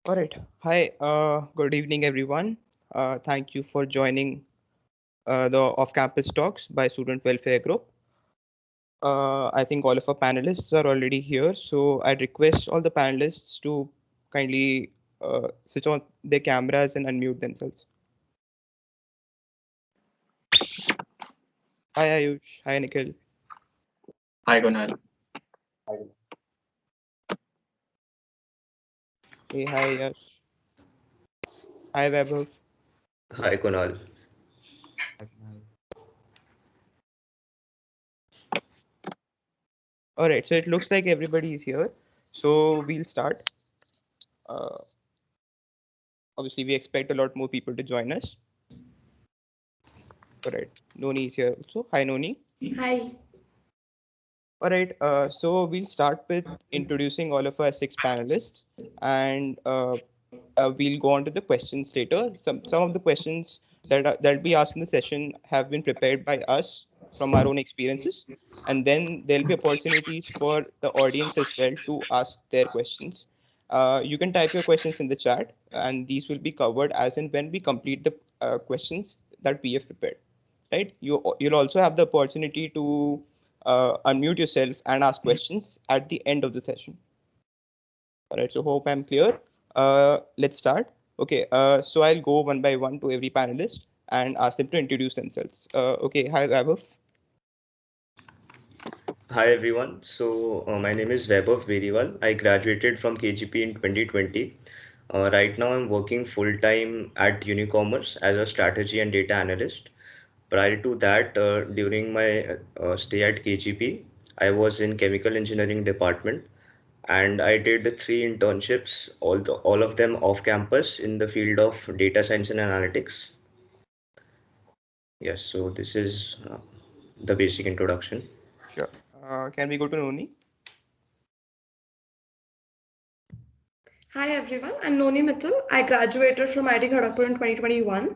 All right. Hi. Good evening, everyone. Thank you for joining the off-campus talks by Student Welfare Group. I think all of our panelists are already here, so I'd request all the panelists to kindly switch on their cameras and unmute themselves. Hi, Ayush. Hi, Nikhil. Hi, Gunal. Hey, hi, Yash. Hi, Vaibhav. Hi Kunal. All right. So it looks like everybody is here. So we'll start. Uh, Obviously, we expect a lot more people to join us. All right. Noni is here also. Hi, Noni. Hi. All right, so we'll start with introducing all of our six panelists, and we'll go on to the questions later. Some of the questions that'll be asked in the session have been prepared by us from our own experiences, and then there'll be opportunities for the audience as well to ask their questions. You can type your questions in the chat, and these will be covered as and when we complete the questions that we have prepared. Right? You'll also have the opportunity to unmute yourself and ask questions at the end of the session. All right, so hope I'm clear. Let's start. Okay, so I'll go one by one to every panelist and ask them to introduce themselves. Okay, hi, Vaibhav. Hi everyone. My name is Vaibhav Beriwal. I graduated from KGP in 2020. Right now I'm working full time at Unicommerce as a strategy and data analyst. Prior to that, during my stay at KGP, I was in chemical engineering department and I did three internships, all of them off campus in the field of data science and analytics. Yes, so this is the basic introduction. Sure. Can we go to Noni? Hi everyone, I'm Noni Mittal. I graduated from IIT Kharagpur in 2021.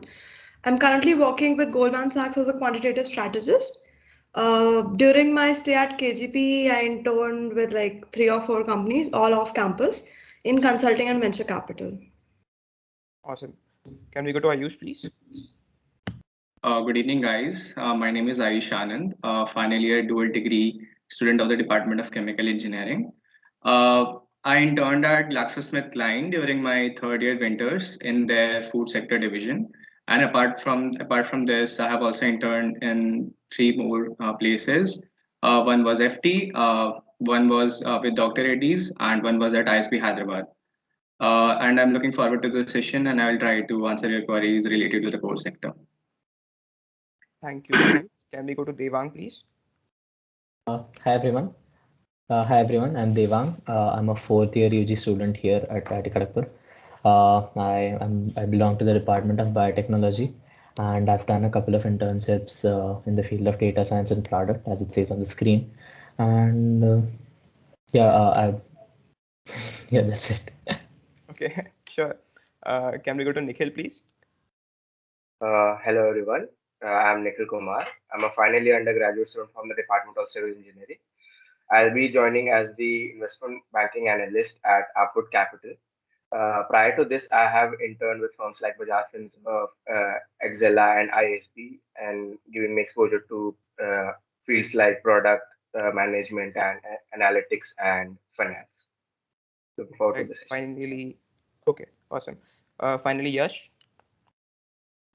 I'm currently working with Goldman Sachs as a quantitative strategist. During my stay at KGP, I interned with like 3 or 4 companies, all off campus, in consulting and venture capital. Awesome. Can we go to Ayush, please? Good evening, guys. My name is Ayush Anand, final year dual degree student of the Department of Chemical Engineering. I interned at GlaxoSmithKline during my third year winters in their food sector division. And apart from this, I have also interned in three more places. One was FT, one was with Dr. Reddy's, and one was at ISB Hyderabad. And I'm looking forward to the session, and I will try to answer your queries related to the core sector. Thank you, Ayush. Can we go to Devang, please? Hi everyone. I'm Devang. I'm a fourth year UG student here at IIT Kharagpur. I belong to the Department of Biotechnology, and I've done a couple of internships in the field of data science and product, as it says on the screen. And yeah, yeah, that's it. Okay, sure. Can we go to Nikhil, please? Hello everyone, I'm Nikhil Kumar. I'm a final year undergraduate student from the Department of Civil Engineering. I'll be joining as the investment banking analyst at Upwood Capital. Prior to this, I have interned with firms like Bajaj Finserv, Exela, and ISB, and giving me exposure to fields like product management and analytics and finance. Looking forward to Right. this session. Finally, okay, awesome. Finally, Yash.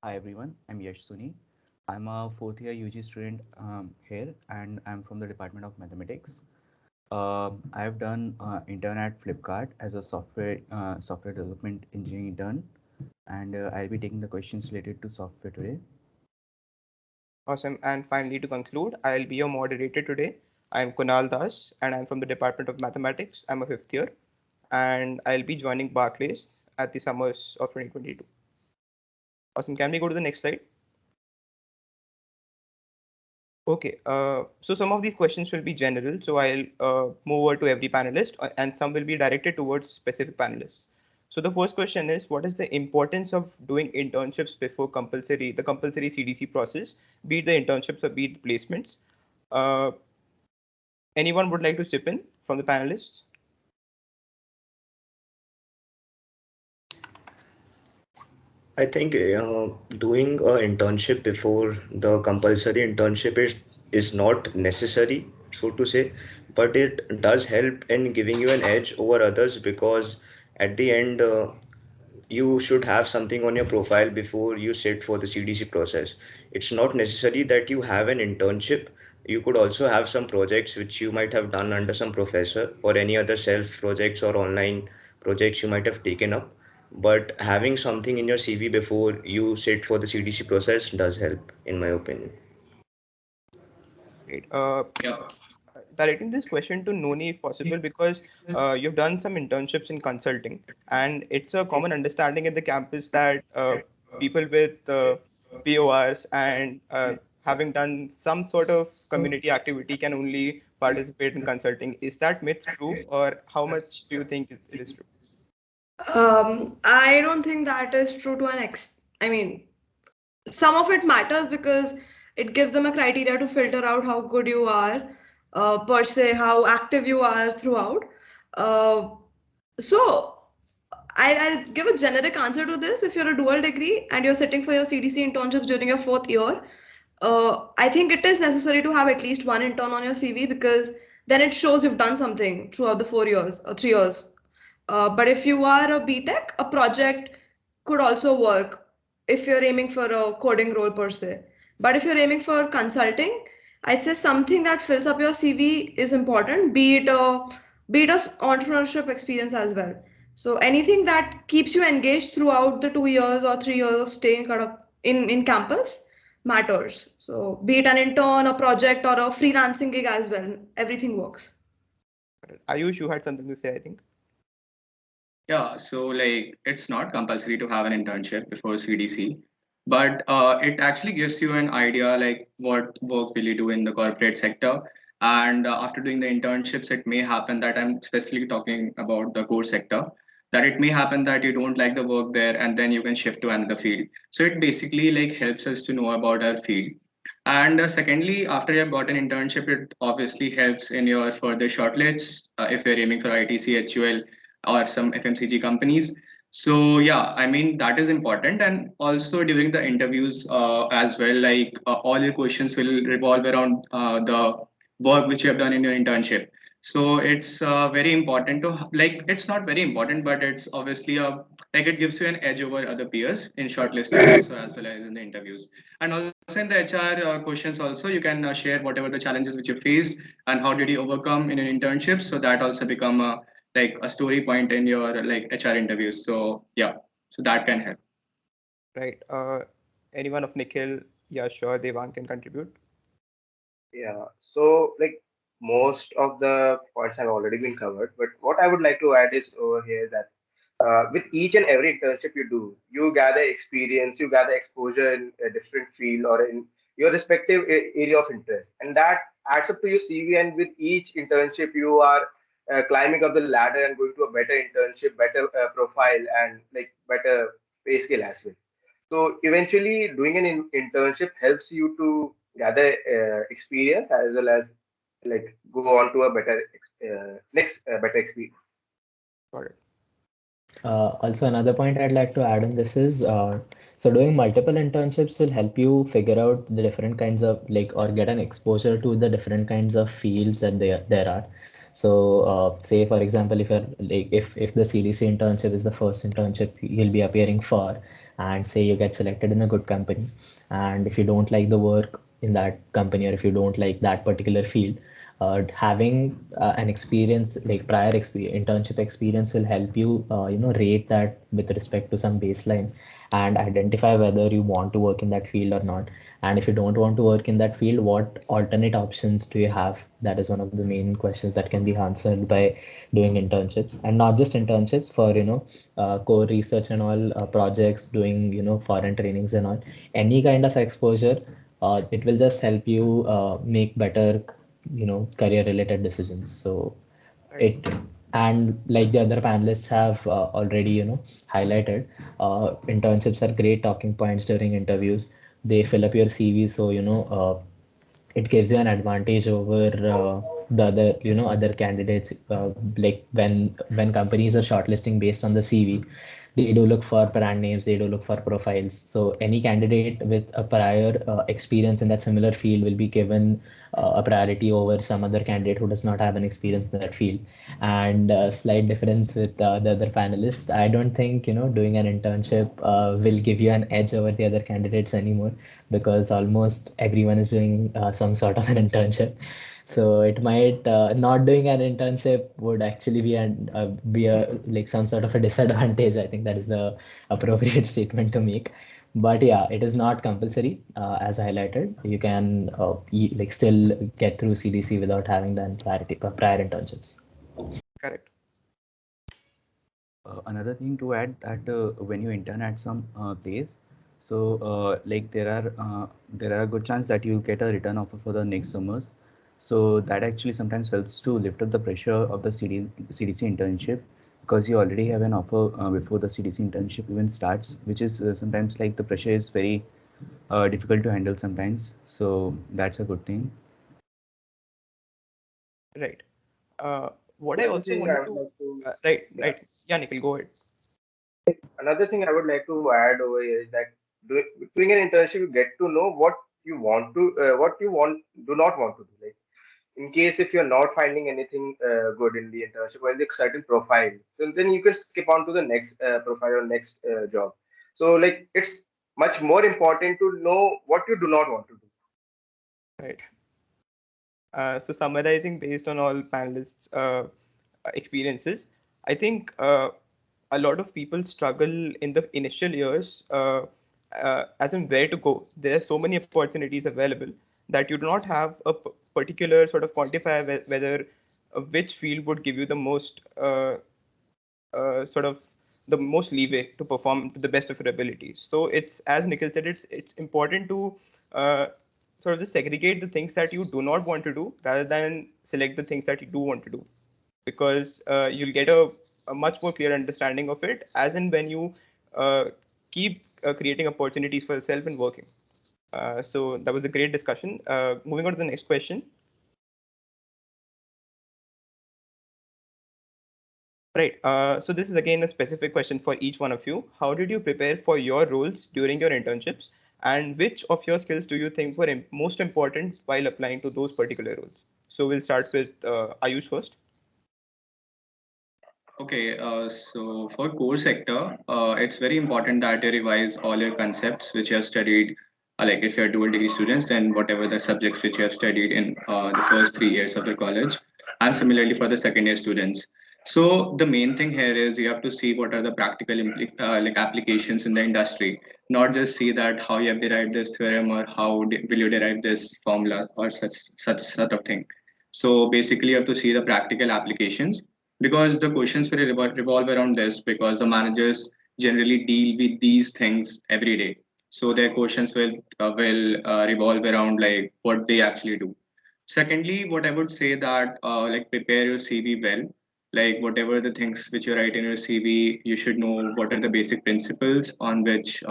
Hi everyone, I'm Yash Suni. I'm a fourth year UG student here and I'm from the Department of Mathematics. I have done intern at Flipkart as a software development engineering intern, and I'll be taking the questions related to software today. Awesome. And finally, to conclude, I'll be your moderator today. I'm Kunal Das, and I'm from the Department of Mathematics. I'm a fifth year, and I'll be joining Barclays at the summers of 2022. Awesome. Can we go to the next slide? Okay. So some of these questions will be general. So I'll move over to every panelist, and some will be directed towards specific panelists. So the first question is, what is the importance of doing internships before the compulsory CDC process, be it the internships or be it the placements? Uh, Anyone would like to chip in from the panelists? I think doing an internship before the compulsory internship is not necessary, so to say, but it does help in giving you an edge over others because at the end, you should have something on your profile before you sit for the CDC process. It's not necessary that you have an internship. You could also have some projects which you might have done under some professor or any other self projects or online projects you might have taken up. But having something in your CV before you sit for the CDC process does help, in my opinion. Right. Yeah. Directing this question to Noni if possible, because you've done some internships in consulting, and it's a common understanding in the campus that people with PORs and having done some sort of community activity can only participate in consulting. Is that myth true, or how much do you think it is true? I don't think that is true to an I mean, some of it matters because it gives them a criteria to filter out how good you are, per se, how active you are throughout. Uh, so I'll give a generic answer to this. If you're a dual degree and you're sitting for your CDC internships during your fourth year, I think it is necessary to have at least one intern on your CV because then it shows you've done something throughout the 4 years or 3 years. But if you are a BTech, a project could also work if you're aiming for a coding role per se. But if you're aiming for consulting, I'd say something that fills up your CV is important, be it a entrepreneurship experience as well. So anything that keeps you engaged throughout the 2 years or 3 years of staying kind of in campus matters. So be it an intern, a project, or a freelancing gig as well, everything works. Ayush, you had something to say, I think. Yeah, so like it's not compulsory to have an internship before CDC, but it actually gives you an idea like what work will you do in the corporate sector. And after doing the internships, it may happen that I'm specifically talking about the core sector, that it may happen that you don't like the work there and then you can shift to another field. So it basically like helps us to know about our field. And secondly, after you've got an internship, it obviously helps in your further shortlists if you're aiming for ITC, HUL, or some FMCG companies. So yeah, I mean that is important, and also during the interviews as well. Like all your questions will revolve around the work which you have done in your internship. So it's very important to like. It's not very important, but it's obviously a like it gives you an edge over other peers in shortlisting also as well as in the interviews. And also in the HR questions also you can share whatever the challenges which you faced and how did you overcome in an internship. So that also become a like a story point in your like HR interviews. So yeah, so that can help. Right. Anyone of Nikhil, yeah, sure, Devang can contribute. Yeah, so like most of the points have already been covered, but what I would like to add is over here that with each and every internship you do, you gather experience, you gather exposure in a different field or in your respective area of interest, and that adds up to your CV. And with each internship, you are climbing up the ladder and going to a better internship, better profile, and like better pay scale as well. So eventually, doing an internship helps you to gather experience as well as like go on to a better next better experience. Got it. Also, another point I'd like to add in this is so doing multiple internships will help you figure out the different kinds of like or get an exposure to the different kinds of fields that there are. So, say for example, if you're like if the CDC internship is the first internship you'll be appearing for, and say you get selected in a good company, and if you don't like the work in that company or if you don't like that particular field, having an experience like prior internship experience will help you rate that with respect to some baseline and identify whether you want to work in that field or not. And if you don't want to work in that field, what alternate options do you have? That is one of the main questions that can be answered by doing internships, and not just internships for core research and all projects, doing foreign trainings and all, any kind of exposure. It will just help you make better career related decisions. So Right. it, and like the other panelists have already highlighted, internships are great talking points during interviews. They fill up your CV, so it gives you an advantage over the other candidates, like when companies are shortlisting based on the CV, they do look for brand names, they do look for profiles. So any candidate with a prior experience in that similar field will be given a priority over some other candidate who does not have an experience in that field. And slight difference with the other panelists, I don't think doing an internship will give you an edge over the other candidates anymore, because almost everyone is doing some sort of an internship. So it might not doing an internship would actually be a like some sort of a disadvantage. I think that is the appropriate statement to make. But yeah, it is not compulsory, as highlighted. You can like still get through CDC without having done prior internships. Correct. Another thing to add, that when you intern at some place, so like there are a good chance that you get a return offer for the next summers. So that actually sometimes helps to lift up the pressure of the CDC internship, because you already have an offer before the CDC internship even starts, which is sometimes like the pressure is very difficult to handle sometimes. So that's a good thing. Right. What I also wanted to right. Yeah, Nikhil, go ahead. Another thing I would like to add over here is that doing an internship, you get to know what you want to, do not want to do. Like in case if you're not finding anything good in the internship or in the certain profile, then you can skip on to the next profile or next job. So like it's much more important to know what you do not want to do. Right. So summarizing based on all panelists' experiences, I think a lot of people struggle in the initial years as in where to go. There are so many opportunities available that you do not have a particular sort of quantifier whether which field would give you the most sort of the most leeway to perform to the best of your abilities. So it's, as Nikhil said, it's important to sort of just segregate the things that you do not want to do rather than select the things that you do want to do, because you'll get a much more clear understanding of it as in when you keep creating opportunities for yourself and working. So that was a great discussion. Moving on to the next question. Right. So this is again a specific question for each one of you. How did you prepare for your roles during your internships, and which of your skills do you think were most important while applying to those particular roles? So we'll start with Ayush first. Okay, so for core sector, it's very important that you revise all your concepts which you have studied. Like if you're dual degree students, then whatever the subjects which you have studied in the first 3 years of the college, and similarly for the second year students. So the main thing here is you have to see what are the practical like applications in the industry, not just see that how you have derived this theorem or how will you derive this formula or such sort of thing. So basically, you have to see the practical applications, because the questions will revolve around this, because the managers generally deal with these things every day, so their questions will revolve around like what they actually do. Secondly, what I would say that like prepare your CV well. Like whatever the things which you write in your CV, you should know what are the basic principles on which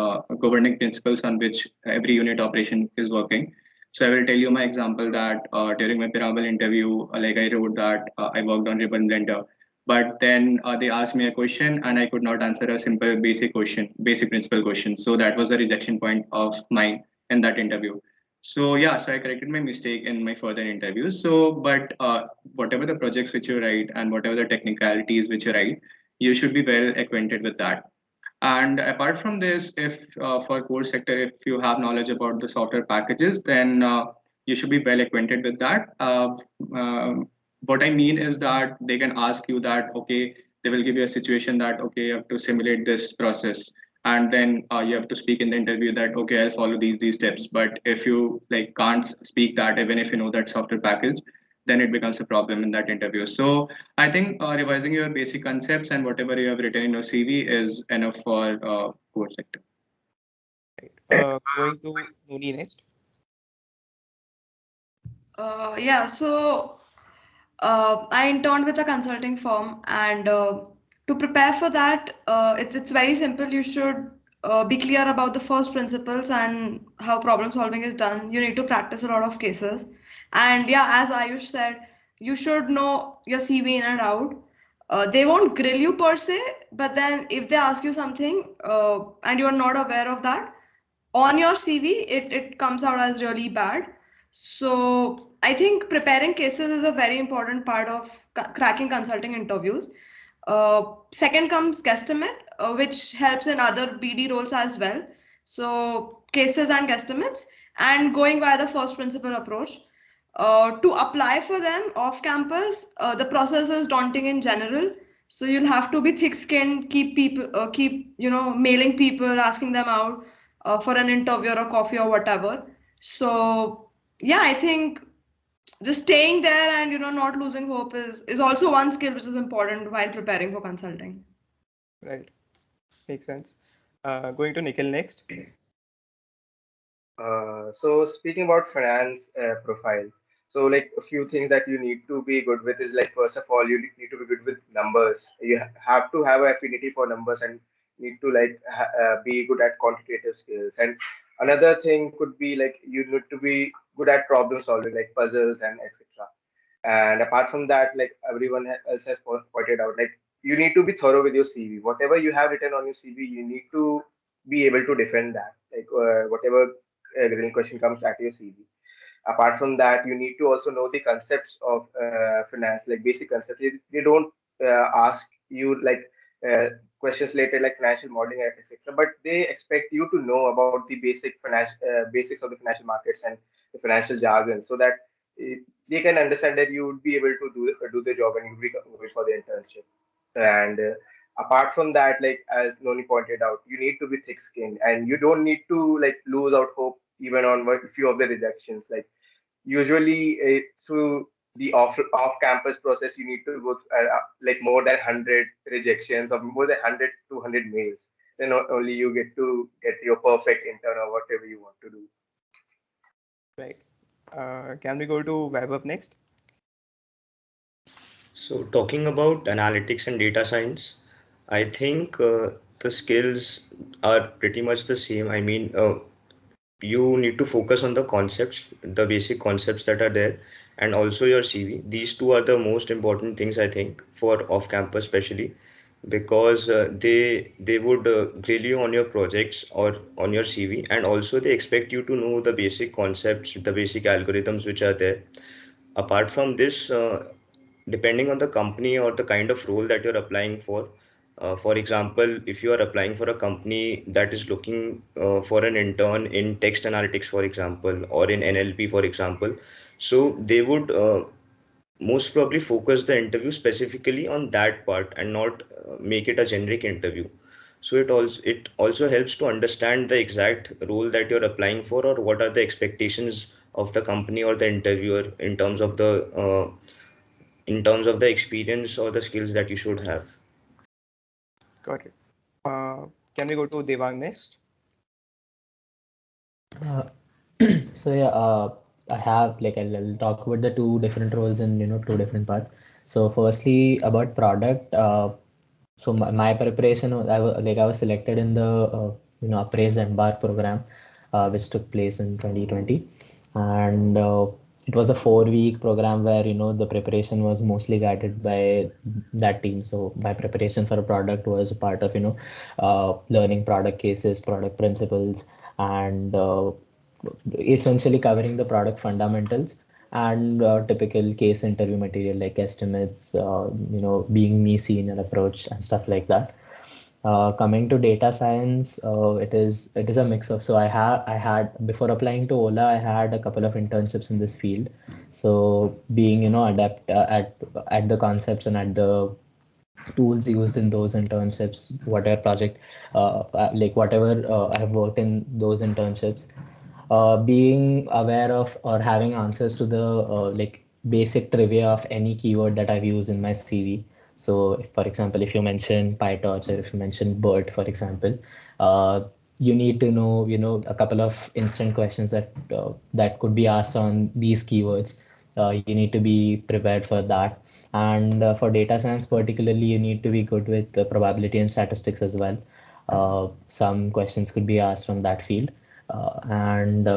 governing principles on which every unit operation is working. So I will tell you my example that during my pyramidal interview, like I wrote that I worked on ribbon blender, but then they asked me a question and I could not answer a simple basic principle question. So that was a rejection point of mine in that interview. So yeah, so I corrected my mistake in my further interviews. So, but whatever the projects which you write and whatever the technicalities which you write, you should be well acquainted with that. And apart from this, if for core sector, if you have knowledge about the software packages, then you should be well acquainted with that. What I mean is that they can ask you that, okay, they will give you a situation that, okay, you have to simulate this process. And then you have to speak in the interview that, okay, I'll follow these steps. But if you like can't speak that, even if you know that software package, then it becomes a problem in that interview. So I think revising your basic concepts and whatever you have written in your CV is enough for core sector. Going to Noni next. Yeah, so I interned with a consulting firm, and to prepare for that, it's very simple. You should be clear about the first principles and how problem solving is done. You need to practice a lot of cases, and yeah, as Ayush said, you should know your CV in and out. They won't grill you per se, but then if they ask you something and you're not aware of that, on your CV, it comes out as really bad. So I think preparing cases is a very important part of cracking consulting interviews. Second comes guesstimate, which helps in other BD roles as well. So cases and guesstimates, and going via the first principle approach. To apply for them off campus, the process is daunting in general. So you'll have to be thick-skinned, keep mailing people, asking them out for an interview or a coffee or whatever. So yeah, I think just staying there and not losing hope is also one skill which is important while preparing for consulting. Right. Makes sense. Going to Nikhil next. So speaking about finance profile, so like a few things that you need to be good with is like first of all you need to be good with numbers. You have to have an affinity for numbers and need to like be good at quantitative skills. And another thing could be like you need to be good at problem solving, like puzzles and etc. And apart from that, like everyone else has pointed out, like you need to be thorough with your CV. Whatever you have written on your CV, you need to be able to defend that. Like whatever grilling question comes at your CV. Apart from that, you need to also know the concepts of finance, like basic concepts. They don't ask you like questions related like financial modeling, etc. But they expect you to know about the basics of the financial markets and the financial jargon, so that they can understand that you would be able to do the job and you will be good for the internship. And apart from that, like as Noni pointed out, you need to be thick-skinned, and you don't need to like lose out hope even on a few of the rejections. Like usually through the off campus process, you need to go like more than 100 rejections or more than 100 to 100 mails. Then only you get your perfect intern or whatever you want to do. Right. Can we go to Vaibhav next? So talking about analytics and data science, I think the skills are pretty much the same. I mean, you need to focus on the concepts, the basic concepts that are there, and also your CV. These two are the most important things I think for off campus, especially because they would grill you on your projects or on your CV, and also they expect you to know the basic concepts, the basic algorithms which are there. Apart from this, depending on the company or the kind of role that you're applying for example, if you are applying for a company that is looking for an intern in text analytics, for example, or in NLP, for example, so they would most probably focus the interview specifically on that part and not make it a generic interview. So it also helps to understand the exact role that you're applying for, or what are the expectations of the company or the interviewer in terms of the experience or the skills that you should have. Got it. Can we go to Devang next? Uh, so yeah, I have like I'll talk about the two different roles in two different parts. So firstly about product. So my preparation was, I was selected in the Appraise Embark program, which took place in 2020, and it was a 4-week program where the preparation was mostly guided by that team. So my preparation for a product was a part of learning product cases, product principles, and essentially covering the product fundamentals and typical case interview material like estimates, being me senior approach and stuff like that. Coming to data science, it is a mix of. So I had before applying to Ola, I had a couple of internships in this field. So being adept at the concepts and at the tools used in those internships, whatever project, like whatever I have worked in those internships, being aware of or having answers to the like basic trivia of any keyword that I've used in my CV. So, if, for example, if you mention PyTorch or if you mention BERT, for example, you need to know, a couple of instant questions that could be asked on these keywords. You need to be prepared for that. And for data science, particularly, you need to be good with the probability and statistics as well. Some questions could be asked from that field. And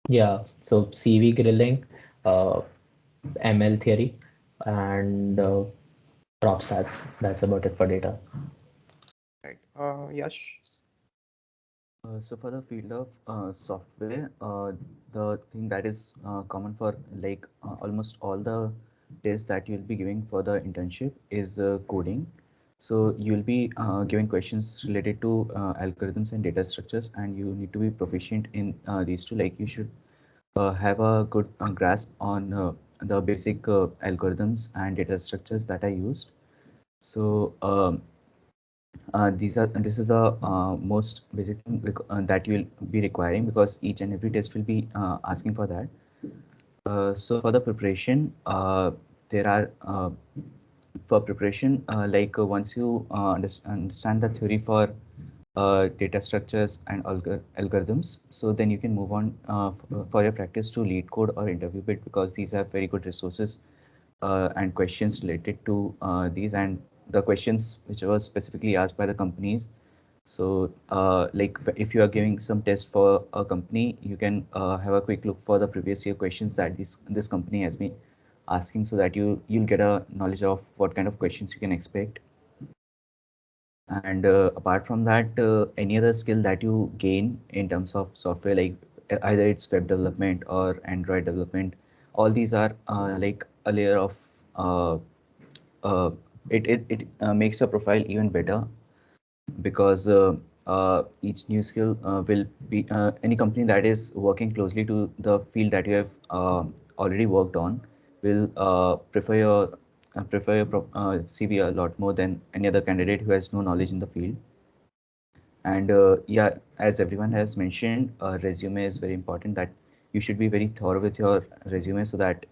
yeah, so CV grilling. Uh, ML theory, and prop stats. That's about it for data. Right. Yash. So for the field of software, the thing that is common for almost all the tests that you'll be giving for the internship is coding. So you'll be given questions related to algorithms and data structures, and you need to be proficient in these two. Like you should have a good grasp on the basic algorithms and data structures that are used. So this is the most basic thing that you'll be requiring, because each and every test will be asking for that. So for the preparation, there are for preparation once you understand the theory for data structures and algorithms, so then you can move on for your practice to lead code or interview bit, because these are very good resources and questions related to these, and the questions which were specifically asked by the companies. So if you are giving some test for a company, you can have a quick look for the previous year questions that this company has been asking, so that you'll get a knowledge of what kind of questions you can expect. And apart from that, any other skill that you gain in terms of software, like either it's web development or Android development, all these are like a layer of uh, it makes a profile even better, because each new skill will be any company that is working closely to the field that you have already worked on will prefer your CV a lot more than any other candidate who has no knowledge in the field. And yeah, as everyone has mentioned, resume is very important. That you should be very thorough with your resume, so that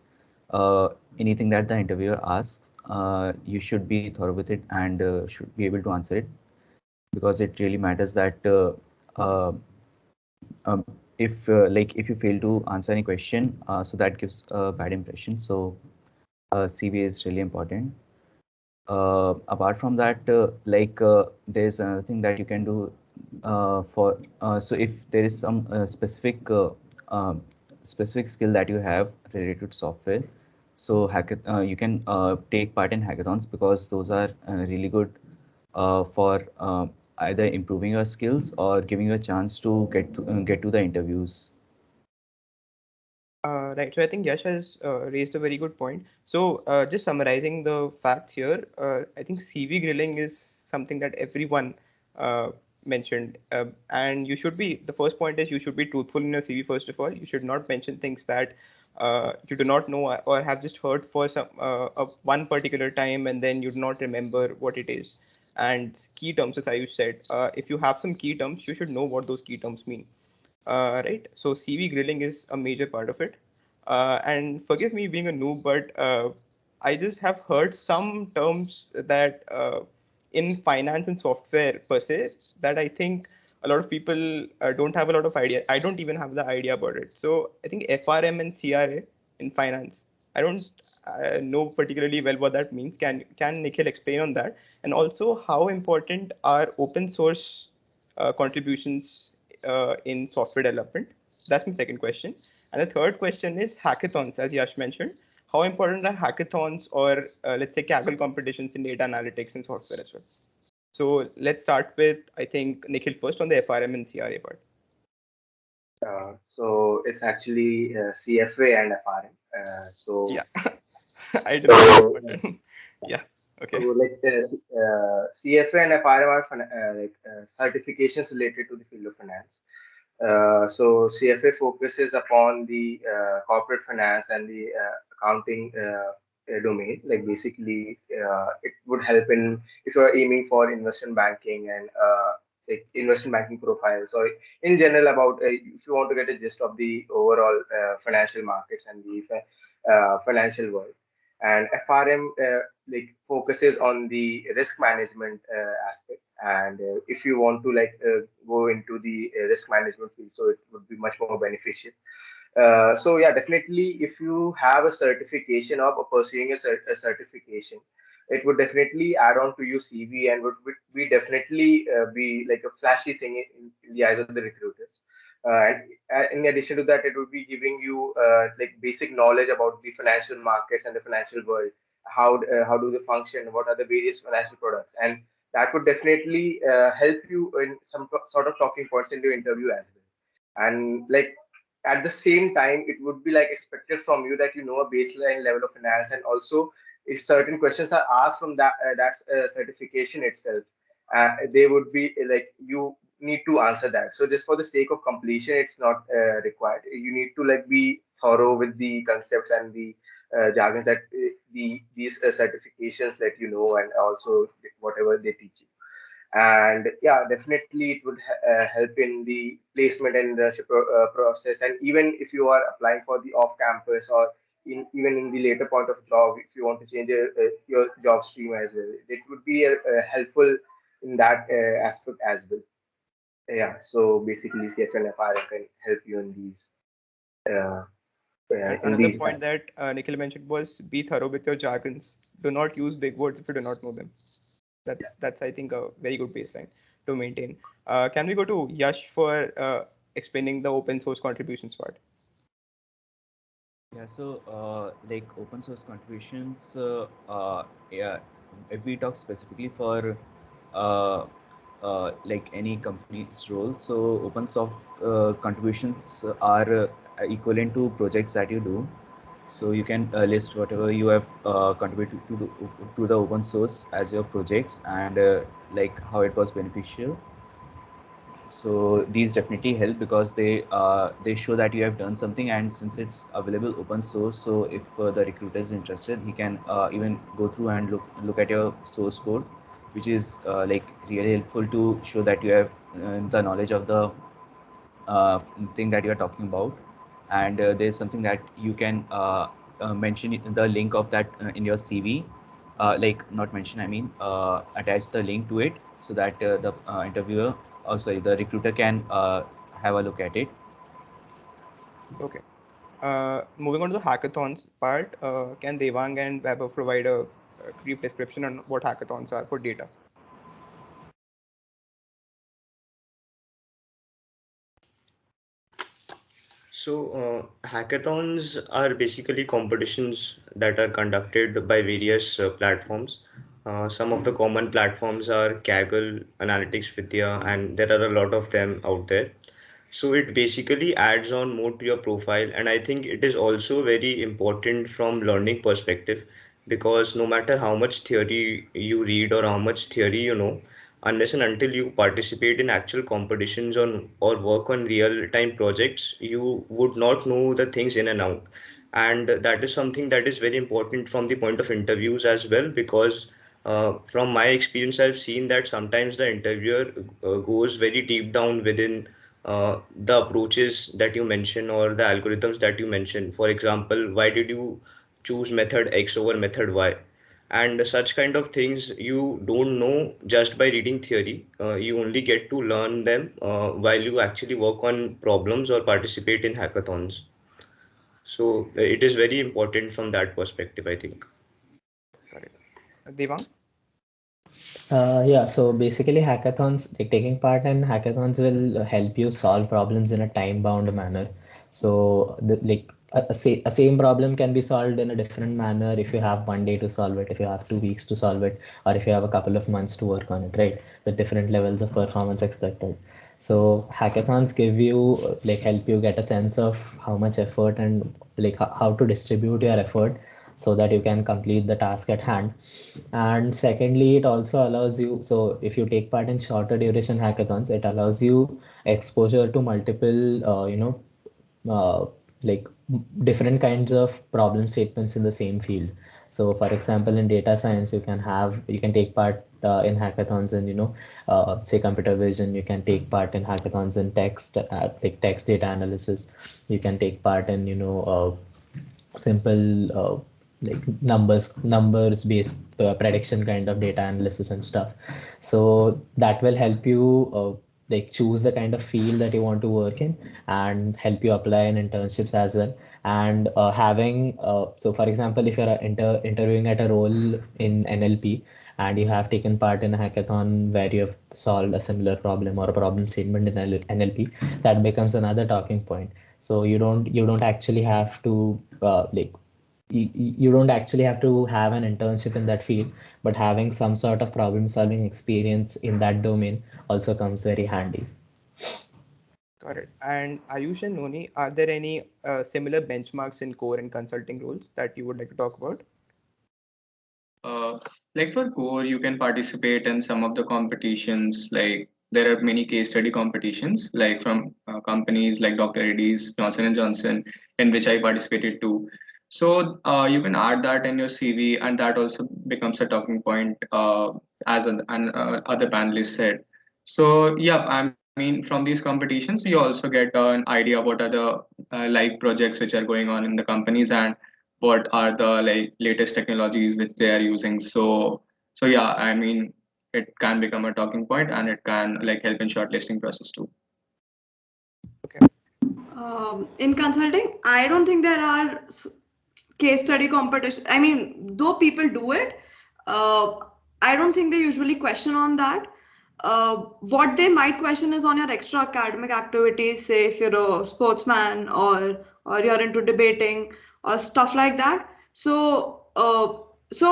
anything that the interviewer asks, you should be thorough with it and should be able to answer it, because it really matters that uh, if you fail to answer any question, so that gives a bad impression. So CV is really important. Apart from that, there's another thing that you can do for so if there is some um, specific skill that you have related to software, so you can take part in hackathons, because those are really good for either improving your skills or giving you a chance to get to the interviews. Right. So I think Yash has raised a very good point. So just summarizing the facts here, I think CV grilling is something that everyone mentioned, and you should be. The first point is you should be truthful in your CV. First of all, you should not mention things that you do not know or have just heard for some one particular time, and then you do not remember what it is. And key terms, as I said, if you have some key terms, you should know what those key terms mean, right? So CV grilling is a major part of it. And forgive me being a noob, but I just have heard some terms that in finance and software per se, that I think a lot of people don't have a lot of idea. I don't even have the idea about it. So I think FRM and CRA in finance, I don't know particularly well what that means. Can Nikhil explain on that? And also, how important are open source contributions in software development? That's my second question. And the third question is hackathons, as Yash mentioned. How important are hackathons or let's say Kaggle competitions in data analytics and software as well? So let's start with, I think, Nikhil first on the FRM and CRA part. So it's actually CFA and FRM. Yeah, I didn't know, but yeah, so okay. CFA and FRM are certifications related to the field of finance. So CFA focuses upon the corporate finance and the accounting domain. Like basically, it would help in if you are aiming for investment banking and like investment banking profiles, or in general about if you want to get a gist of the overall financial markets and the financial world. And FRM focuses on the risk management aspect. And if you want to go into the risk management field, so it would be much more beneficial. So yeah, definitely, if you have a certification of or pursuing a certification, it would definitely add on to your CV and would be definitely be like a flashy thing in the eyes of the recruiters. And in addition to that, it would be giving you like basic knowledge about the financial markets and the financial world. How do they function? What are the various financial products? And that would definitely help you in some sort of talking points in your interview as well. And like at the same time, it would be like expected from you that you know a baseline level of finance, and also if certain questions are asked from that certification itself, they would be like you need to answer that. So just for the sake of completion, it's not required. You need to like be thorough with the concepts and the jargons that these certifications let you know, and also whatever they teach you. And yeah, definitely it would help in the placement and the process. And even if you are applying for the off campus, or even in the later point of job, if you want to change your job stream as well, it would be helpful in that aspect as well. Yeah, so basically CFL can help you in these uh, And in another these point that Nikhil mentioned was be thorough with your jargons. Do not use big words if you do not know them. That's I think a very good baseline to maintain. Can we go to Yash for explaining the open source contributions part? Yeah, so like open source contributions, yeah, if we talk specifically for uh, like any company's role, so open source contributions are equivalent to projects that you do. So you can list whatever you have contributed to the open source as your projects, and like how it was beneficial. So these definitely help because they show that you have done something, and since it's available open source, so if the recruiter is interested, he can even go through and look at your source code, which is like really helpful to show that you have the knowledge of the thing that you are talking about. And there's something that you can mention the link of that in your CV, like not mention, I mean attach the link to it so that the interviewer, oh sorry, the recruiter can have a look at it. Okay. Moving on to the hackathons part, can Devang and Vaibhav provide a brief description on what hackathons are for data? So, hackathons are basically competitions that are conducted by various platforms. Some of the common platforms are Kaggle, Analytics Vidya, and there are a lot of them out there. So it basically adds on more to your profile, and I think it is also very important from learning perspective, because no matter how much theory you read or how much theory you know, unless and until you participate in actual competitions on or work on real time projects, you would not know the things in and out. And that is something that is very important from the point of interviews as well, because from my experience, I've seen that sometimes the interviewer goes very deep down within the approaches that you mention or the algorithms that you mention. For example, why did you choose method X over method Y? And such kind of things you don't know just by reading theory. You only get to learn them while you actually work on problems or participate in hackathons. So it is very important from that perspective, I think. Got it. Devang? Yeah, so basically hackathons, like taking part in hackathons will help you solve problems in a time-bound manner. So like a same problem can be solved in a different manner if you have 1 day to solve it, if you have 2 weeks to solve it, or if you have a couple of months to work on it, right? With different levels of performance expected. So hackathons give you like help you get a sense of how much effort and like how to distribute your effort so that you can complete the task at hand. And secondly, it also allows you, so if you take part in shorter duration hackathons, it allows you exposure to multiple, uh, like different kinds of problem statements in the same field. So for example, in data science, you can take part in hackathons in, say computer vision. You can take part in hackathons in text, like text data analysis. You can take part in, simple like numbers based prediction kind of data analysis and stuff. So that will help you like choose the kind of field that you want to work in and help you apply in internships as well. And having so for example, if you're interviewing at a role in NLP and you have taken part in a hackathon where you have solved a similar problem or a problem statement in NLP, that becomes another talking point. So you don't actually have to you don't actually have to have an internship in that field, but having some sort of problem solving experience in that domain also comes very handy. Got it. And Ayush and Noni, are there any similar benchmarks in core and consulting roles that you would like to talk about? Like for core, you can participate in some of the competitions. Like there are many case study competitions, like from companies like Dr. Reddy's, Johnson and Johnson, in which I participated too. So you can add that in your CV, and that also becomes a talking point, as other panelists said. So yeah, I mean, from these competitions, you also get an idea what are the live projects which are going on in the companies, and what are the like latest technologies which they are using. So yeah, I mean, it can become a talking point, and it can like help in shortlisting process too. In consulting, I don't think there are case study competition. I mean, though people do it, I don't think they usually question on that. What they might question is on your extra academic activities, say if you're a sportsman or you're into debating or stuff like that. So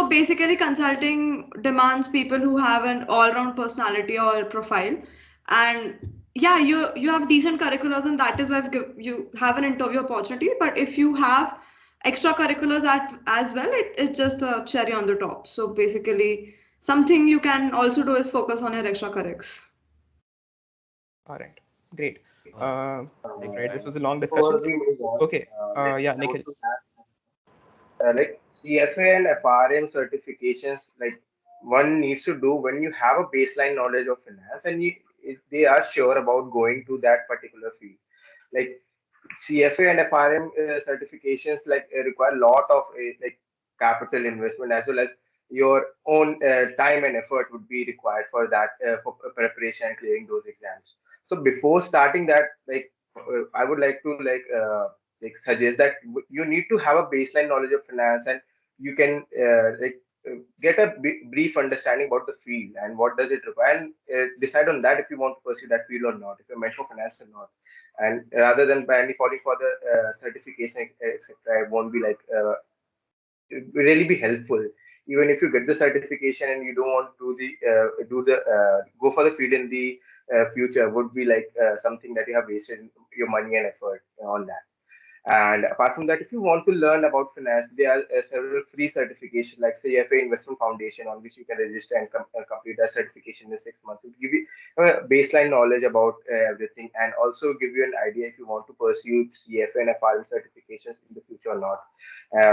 basically, consulting demands people who have an all-round personality or profile, and yeah, you have decent curriculars, and that is why you have an interview opportunity. But if you have extracurriculars as well, it's just a cherry on the top. So basically, something you can also do is focus on your extracurrics. All right, great. Like Right, this was a long Before discussion. we move on, Okay, yeah, I Nikhil. want to add, like CFA and FRM certifications, like one needs to do when you have a baseline knowledge of finance and if they are sure about going to that particular field. Like CFA and FRM certifications require a lot of like capital investment as well as your own time and effort would be required for that for preparation and clearing those exams. So before starting that, I would like to like suggest that you need to have a baseline knowledge of finance, and you can get a brief understanding about the field and what does it require, and decide on that if you want to pursue that field or not, if you're meant for finance or not. And rather than blindly falling for the certification, etc., it won't be really be helpful. Even if you get the certification and you don't want to go for the field in the future, would be something that you have wasted your money and effort on that. And apart from that, if you want to learn about finance, there are several free certifications like CFA Investment Foundation, on which you can register and complete that certification in 6 months. It will give you baseline knowledge about everything, and also give you an idea if you want to pursue CFA and FRM certifications in the future or not.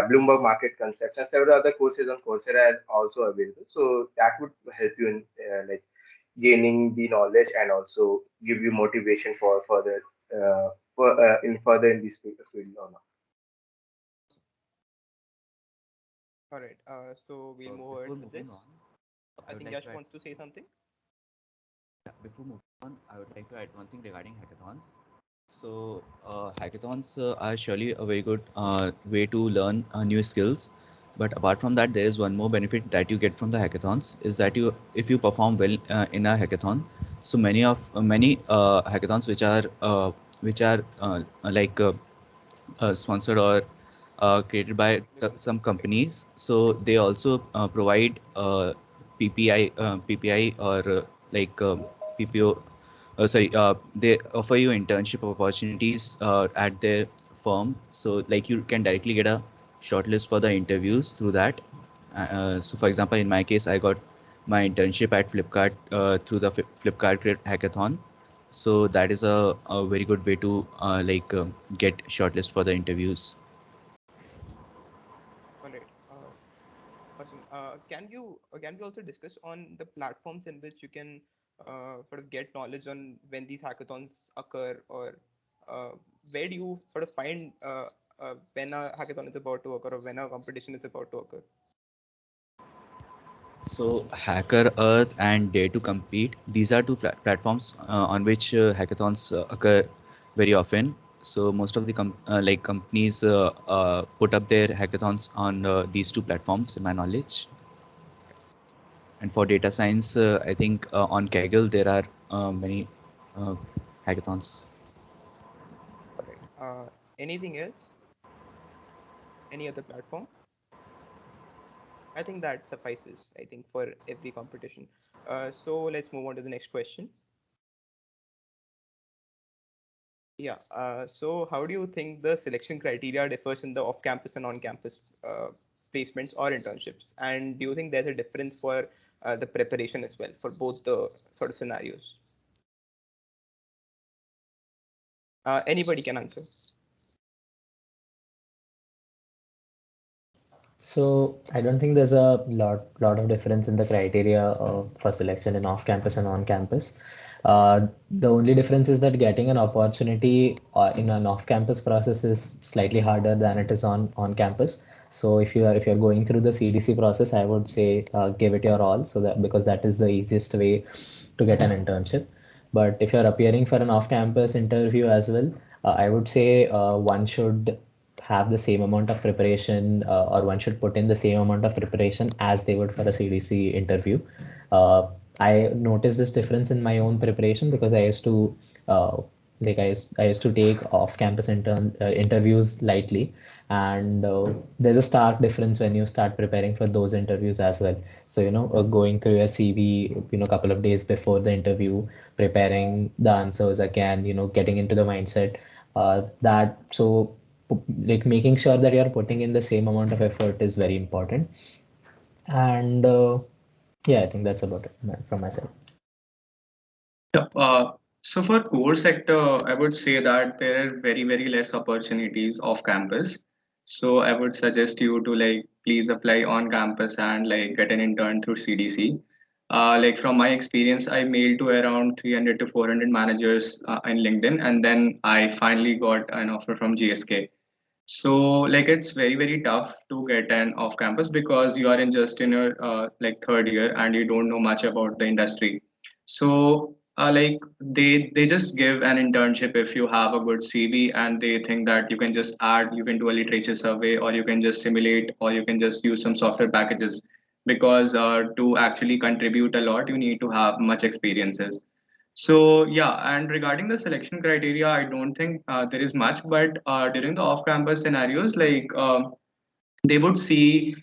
Bloomberg Market Concepts and several other courses on Coursera are also available. So that would help you in gaining the knowledge and also give you motivation for further in this field or not. All right, so we'll move Before on to moving this. on, I would think like Yash to add- wants to say something. before moving on, I would like to add one thing regarding hackathons. So, hackathons are surely a very good way to learn new skills. But apart from that, there is one more benefit that you get from the hackathons is that if you perform well in a hackathon, so many hackathons which are sponsored or created by some companies, so they also provide PPI or like PPO. Sorry, they offer you internship opportunities at their firm. So like you can directly get a shortlist for the interviews through that. So for example, in my case, I got my internship at Flipkart through the Flipkart Create Hackathon. So that is a very good way to get shortlist for the interviews. All right. Awesome. Can we also discuss on the platforms in which you can sort of get knowledge on when these hackathons occur, or uh, where do you sort of find when a hackathon is about to occur or when a competition is about to occur? So Hacker Earth and Dare to Compete, these are two platforms on which hackathons occur very often. So most of the companies put up their hackathons on these two platforms, in my knowledge. And for data science, I think on Kaggle there are many hackathons. All right. Anything else? Any other platform? I think that suffices, I think, for every competition. So let's move on to the next question. Yeah. So how do you think the selection criteria differs in the off-campus and on-campus placements or internships? And do you think there's a difference for the preparation as well for both the sort of scenarios? Anybody can answer. So I don't think there's a lot of difference in the criteria for selection in off-campus and on-campus. The only difference is that getting an opportunity in an off-campus process is slightly harder than it is on campus. So if you're going through the CDC process, I would say give it your all, so that because that is the easiest way to get an internship. But if you're appearing for an off-campus interview as well, I would say one should have the same amount of preparation or one should put in the same amount of preparation as they would for a CDC interview. I noticed this difference in my own preparation because I used to I used to take off-campus interviews lightly, and there's a stark difference when you start preparing for those interviews as well. So going through your CV, a couple of days before the interview, preparing the answers again, getting into the mindset like making sure that you're putting in the same amount of effort is very important. And yeah, I think that's about it from my side. Yeah. So for core sector, I would say that there are very, very less opportunities off campus. So I would suggest you to please apply on campus and get an intern through CDC. From my experience, I mailed to around 300 to 400 managers in LinkedIn, and then I finally got an offer from GSK. So it's very, very tough to get an off campus because you are in just in your third year and you don't know much about the industry. So they just give an internship if you have a good CV, and they think that you can just add, you can do a literature survey, or you can just simulate, or you can just use some software packages, because to actually contribute a lot you need to have much experiences. So yeah, and regarding the selection criteria, I don't think there is much, but during the off-campus scenarios, they would see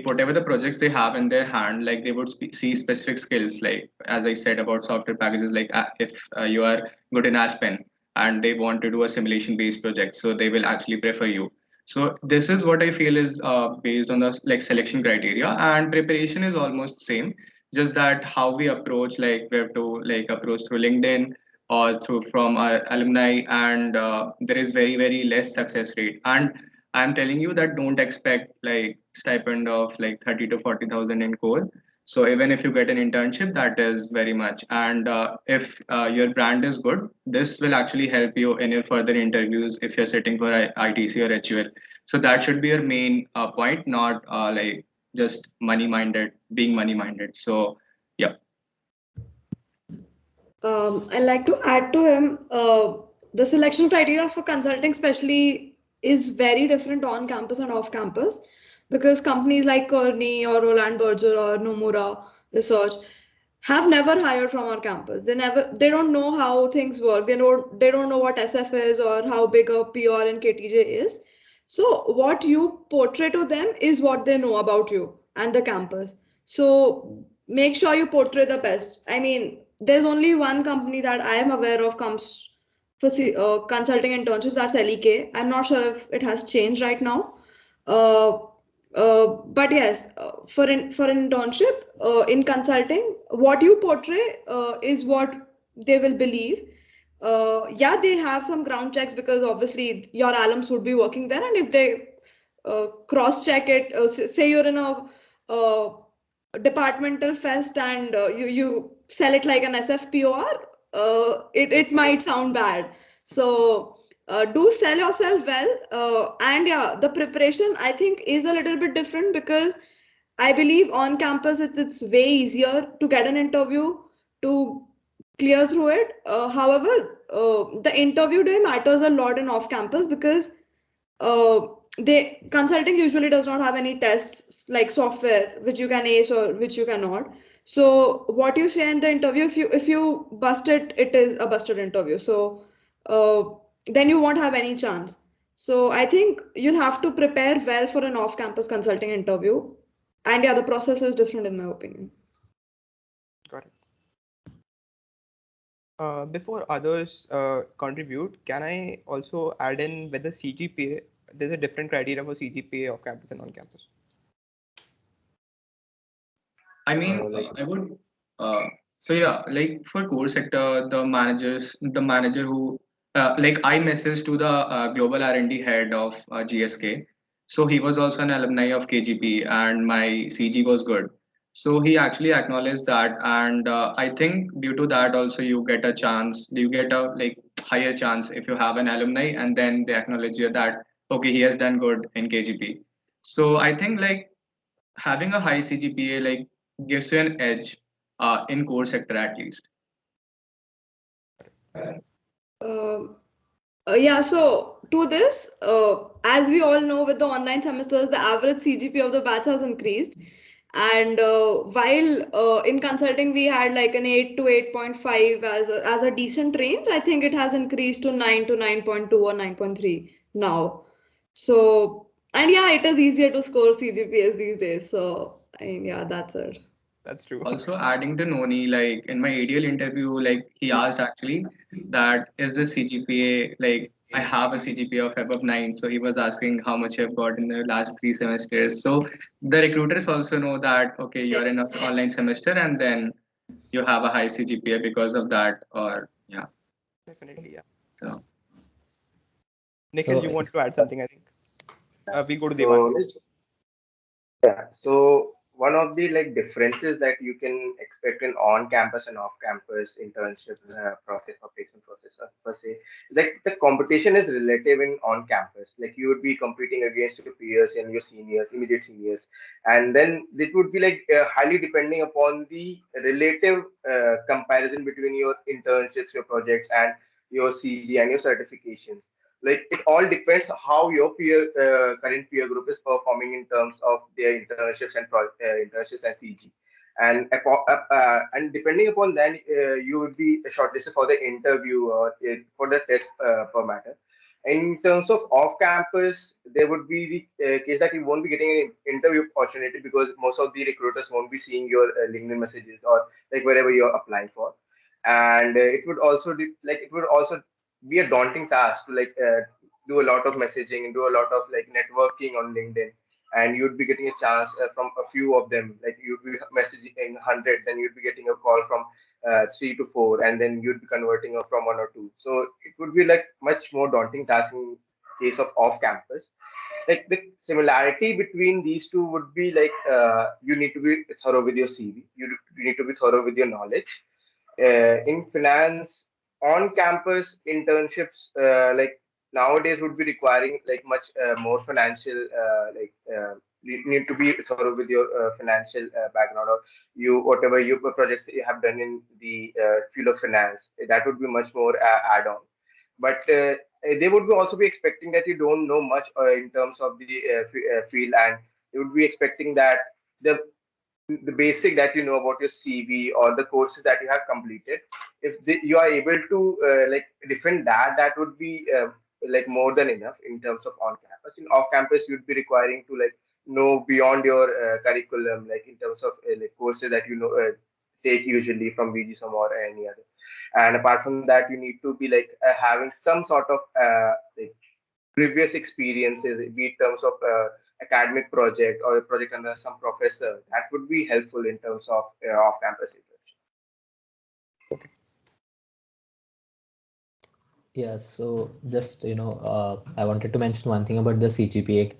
whatever the projects they have in their hand, they would see specific skills, like as I said about software packages, if you are good in Aspen and they want to do a simulation-based project, so they will actually prefer you. So this is what I feel is based on the selection criteria, and preparation is almost same, just that how we approach, we have to approach through LinkedIn or through from our alumni, and there is very, very less success rate. And I'm telling you that don't expect stipend of 30 to 40,000 in core. So even if you get an internship, that is very much. And if your brand is good, this will actually help you in your further interviews if you're sitting for ITC or HUL. So that should be your main point, not just money minded, being money minded. So yeah. I'd like to add to him, the selection criteria for consulting especially is very different on campus and off campus, because companies like Kearney or Roland Berger or Nomura Research have never hired from our campus. They don't know how things work. They don't know what SF is or how big a PR and KTJ is. So what you portray to them is what they know about you and the campus. So make sure you portray the best. I mean, there's only one company that I am aware of comes for consulting internships. That's LEK. I'm not sure if it has changed right now. Uh, but yes, for an internship in consulting, what you portray is what they will believe. Yeah, they have some ground checks because obviously your alums would be working there, and if they cross check it, say you're in a departmental fest and you sell it like an SFPOR, it might sound bad. So do sell yourself well, and yeah, the preparation I think is a little bit different, because I believe on campus it's way easier to get an interview, to clear through it. However, the interview day matters a lot in off-campus because consulting usually does not have any tests like software which you can ace or which you cannot. So what you say in the interview, if you bust it, it is a busted interview. So then you won't have any chance. So I think you'll have to prepare well for an off-campus consulting interview. And yeah, the process is different in my opinion. Got it. Before others contribute, can I also add in whether CGPA, there's a different criteria for CGPA off campus and on campus? I mean, I would. So yeah, like for core sector, the manager who, like I messaged to the global R&D head of GSK. So he was also an alumni of KGP, and my CG was good. So he actually acknowledged that, and I think due to that also you get a chance. You get a like higher chance if you have an alumni, and then they acknowledge you that okay, he has done good in KGP. So I think like having a high CGPA like gives you an edge in core sector at least. Yeah, so to this, as we all know, with the online semesters, the average CGPA of the batch has increased. And while in consulting we had like an 8 to 8.5 as a decent range, I think it has increased to 9 to 9.2 or 9.3 now. So, and yeah, it is easier to score CGPAs these days. So, I mean, yeah, that's it. That's true. Also adding to Noni, like in my ADL interview, like he asked actually that is this CGPA like I have a CGPA of above 9, so he was asking how much I've got in the last 3 semesters. So the recruiters also know that okay, you're in an online semester and then you have a high CGPA because of that, or yeah. Definitely, yeah. So Nikhil, you want to add something? I think we'll go to So, Devang. yeah, so one of the like differences that you can expect in on-campus and off-campus internship process or placement process per se, like the competition is relative in on-campus. Like you would be competing against your peers and your seniors, immediate seniors, and then it would be like highly depending upon the relative comparison between your internships, your projects, and your CG and your certifications. Like it all depends how your current peer group is performing in terms of their internships and internships and CG, and depending upon that, you would be shortlisted for the interview or for the test per matter. In terms of off-campus, there would be the case that you won't be getting an interview opportunity because most of the recruiters won't be seeing your LinkedIn messages or like wherever you're applying for, and it would also be a daunting task to do a lot of messaging and do a lot of like networking on LinkedIn, and you'd be getting a chance from a few of them. Like you'd be messaging in 100, then you'd be getting a call from 3 to 4, and then you'd be converting from 1 or 2. So it would be like much more daunting task in case of off campus. Like the similarity between these two would be like you need to be thorough with your CV. You need to be thorough with your knowledge. In finance, on-campus internships like nowadays would be requiring like much more financial you need to be thorough with your financial background, or you whatever you projects that you have done in the field of finance, that would be much more add-on. But they would be also be expecting that you don't know much in terms of the field, and they would be expecting that the the basic that you know about your CV or the courses that you have completed, if you are able to like defend that, that would be like more than enough in terms of on campus. In off campus, you'd be requiring to like know beyond your curriculum, like in terms of like courses that you know take usually from VGSOM or any other. And apart from that, you need to be like having some sort of like previous experiences, be it terms of academic project or a project under some professor, that would be helpful in terms of off-campus internship. Yeah, so just I wanted to mention one thing about the CGPA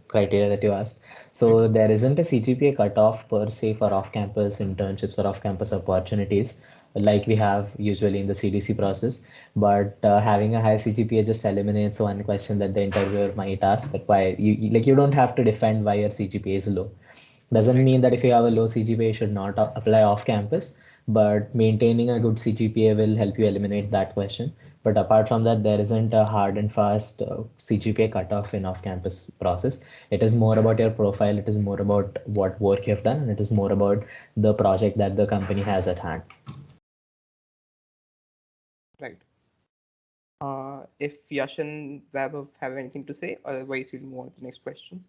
criteria that you asked. So there isn't a CGPA cutoff per se for off-campus internships or off-campus opportunities like we have usually in the CDC process. But having a high CGPA just eliminates one question that the interviewer might ask, that why you don't have to defend why your CGPA is low. Doesn't mean that if you have a low CGPA, you should not apply off campus, but maintaining a good CGPA will help you eliminate that question. But apart from that, there isn't a hard and fast CGPA cutoff in off-campus process. It is more about your profile. It is more about what work you've done, and it is more about the project that the company has at hand. Right. If Yash and Vaibhav have anything to say, otherwise we'll move on to the next question.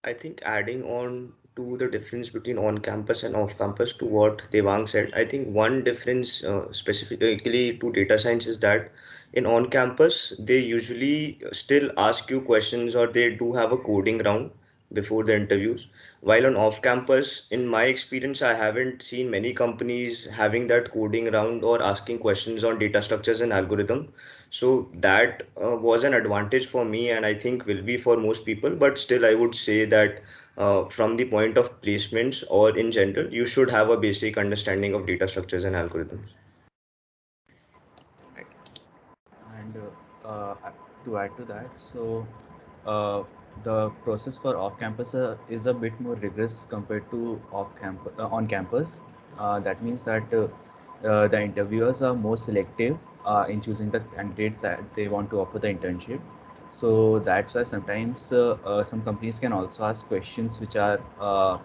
I think adding on to the difference between on-campus and off-campus to what Devang said, I think one difference specifically to data science is that in on-campus, they usually still ask you questions or they do have a coding round before the interviews. While on off-campus, in my experience, I haven't seen many companies having that coding round or asking questions on data structures and algorithm. So that was an advantage for me, and I think will be for most people. But still, I would say that from the point of placements or in general, you should have a basic understanding of data structures and algorithms. Right. And to add to that, so the process for off-campus is a bit more rigorous compared to on-campus. That means that the interviewers are more selective in choosing the candidates that they want to offer the internship. So that's why sometimes some companies can also ask questions which are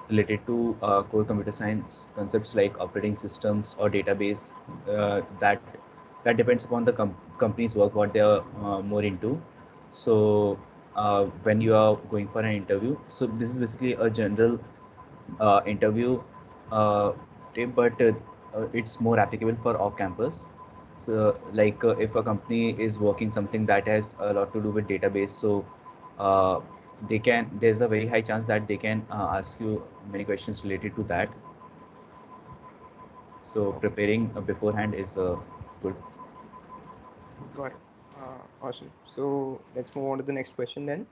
related to core computer science concepts like operating systems or database. That depends upon the company's work, what they are more into. So when you are going for an interview, so this is basically a general interview tip, but it's more applicable for off campus. So like if a company is working something that has a lot to do with database, so there's a very high chance that they can ask you many questions related to that. So preparing beforehand is good. Got it. Awesome. So let's move on to the next question then.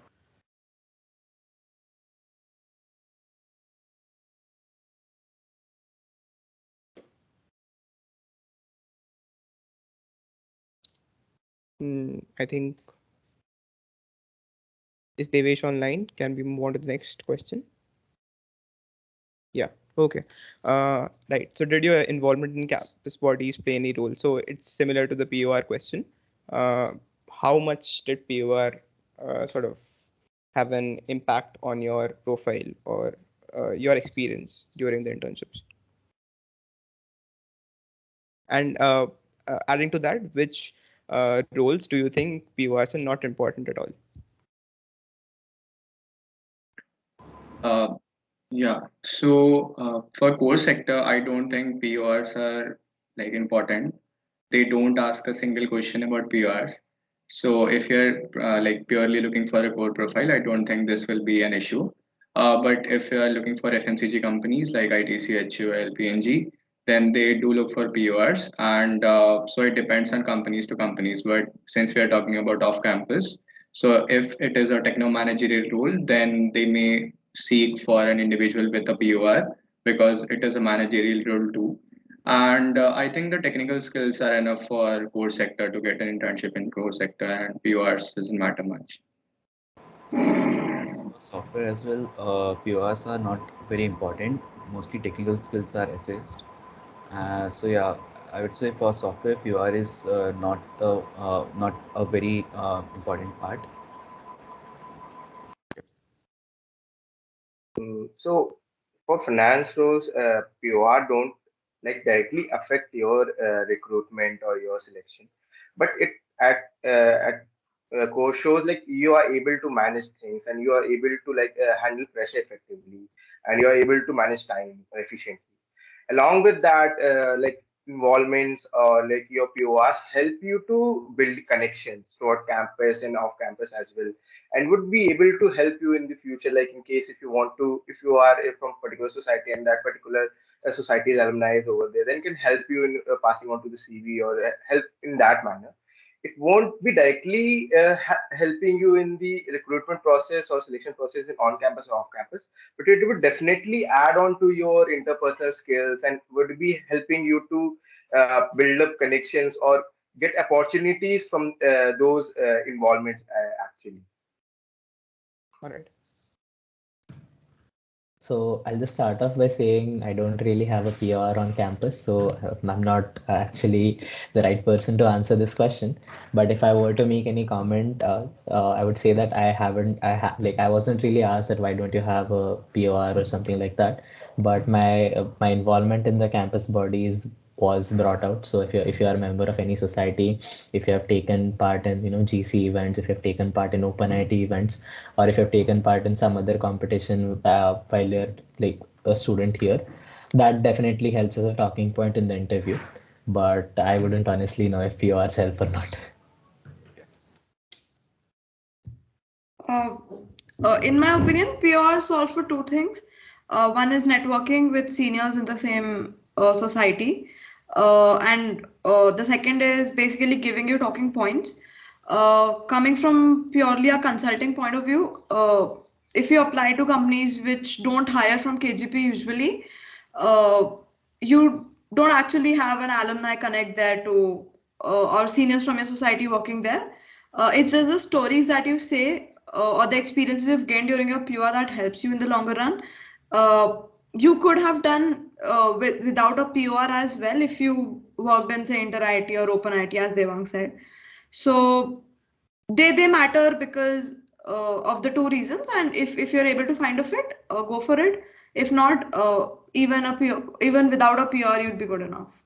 I think, is Devesh online? Can we move on to the next question? Yeah. Okay. Right. So did your involvement in campus bodies play any role? So it's similar to the POR question. How much did POR sort of have an impact on your profile or your experience during the internships? And adding to that, which roles do you think PORs are not important at all? Yeah. So for core sector, I don't think PORs are like important. They don't ask a single question about PORs. So if you're like purely looking for a core profile, I don't think this will be an issue. But if you are looking for FMCG companies like ITC, HUL, PNG, then they do look for PORs. And so it depends on companies to companies. But since we are talking about off campus, so if it is a techno managerial role, then they may seek for an individual with a POR because it is a managerial role too. And I think the technical skills are enough for core sector to get an internship in core sector, and PORs doesn't matter much. Software as well, PORs are not very important. Mostly technical skills are assessed. So yeah, I would say for software, POR is not a very important part. So for finance roles, POR don't like directly affect your recruitment or your selection, but it at core shows like you are able to manage things and you are able to like handle pressure effectively and you are able to manage time efficiently. Along with that, like involvements or like your PORs help you to build connections throughout campus and off campus as well, and would be able to help you in the future, like in case if you want to, if you are from particular society and that particular society's alumni is over there, then can help you in passing on to the CV or help in that manner. It won't be directly helping you in the recruitment process or selection process in on campus or off campus, but it would definitely add on to your interpersonal skills and would be helping you to build up connections or get opportunities from those involvements actually. All right. So I'll just start off by saying I don't really have a PR on campus, so I'm not actually the right person to answer this question. But if I were to make any comment, I would say that I wasn't really asked that why don't you have a PR or something like that. But my involvement in the campus bodies was brought out. So if you are a member of any society, if you have taken part in GC events, if you have taken part in Open IT events, or if you have taken part in some other competition while you're like a student here, that definitely helps as a talking point in the interview. But I wouldn't honestly know if PORs help or not. In my opinion, PORs solve for two things. One is networking with seniors in the same society, and the second is basically giving you talking points. Coming from purely a consulting point of view, if you apply to companies which don't hire from KGP usually, uh, you don't actually have an alumni connect there to or seniors from your society working there. It's just the stories that you say or the experiences you've gained during your PUA that helps you in the longer run. You could have done without a PUR as well if you worked in say Inter IT or Open IT as Devang said. So they matter because of the two reasons, and if you're able to find a fit, go for it. If not, even without a PR, you'd be good enough.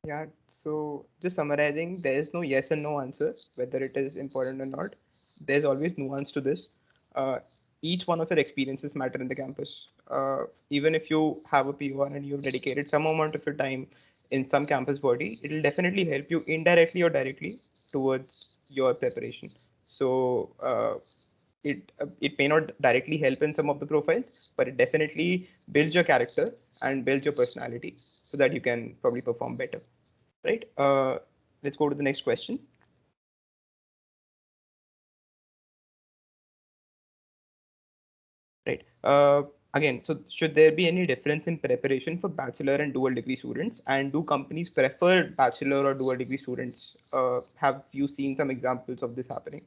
Yeah, so just summarizing, there is no yes and no answer, whether it is important or not. There's always nuance to this. Uh, each one of your experiences matter in the campus. Even if you have a P1 and you've dedicated some amount of your time in some campus body, it'll definitely help you indirectly or directly towards your preparation. So it may not directly help in some of the profiles, but it definitely builds your character and builds your personality so that you can probably perform better. Right? Let's go to the next question. Right. Again, so should there be any difference in preparation for bachelor and dual degree students? And do companies prefer bachelor or dual degree students? Have you seen some examples of this happening?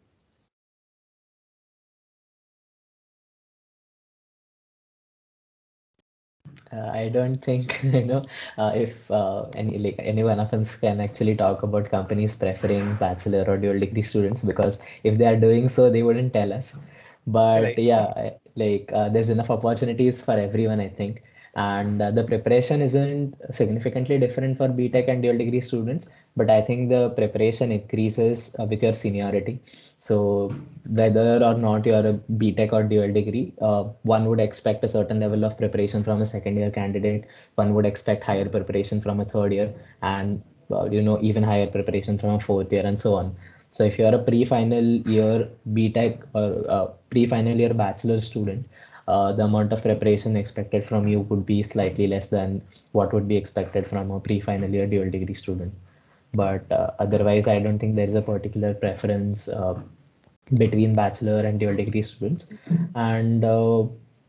I don't think if any one of us can actually talk about companies preferring bachelor or dual degree students, because if they are doing so, they wouldn't tell us. But Right. yeah, there's enough opportunities for everyone, I think. And the preparation isn't significantly different for BTech and dual degree students, but I think the preparation increases with your seniority. So whether or not you're a BTech or dual degree, one would expect a certain level of preparation from a second year candidate. One would expect higher preparation from a third year, and even higher preparation from a fourth year, and so on. So if you're a pre-final year BTech or pre-final year bachelor student, the amount of preparation expected from you would be slightly less than what would be expected from a pre-final year dual degree student. But otherwise, I don't think there is a particular preference between bachelor and dual degree students. And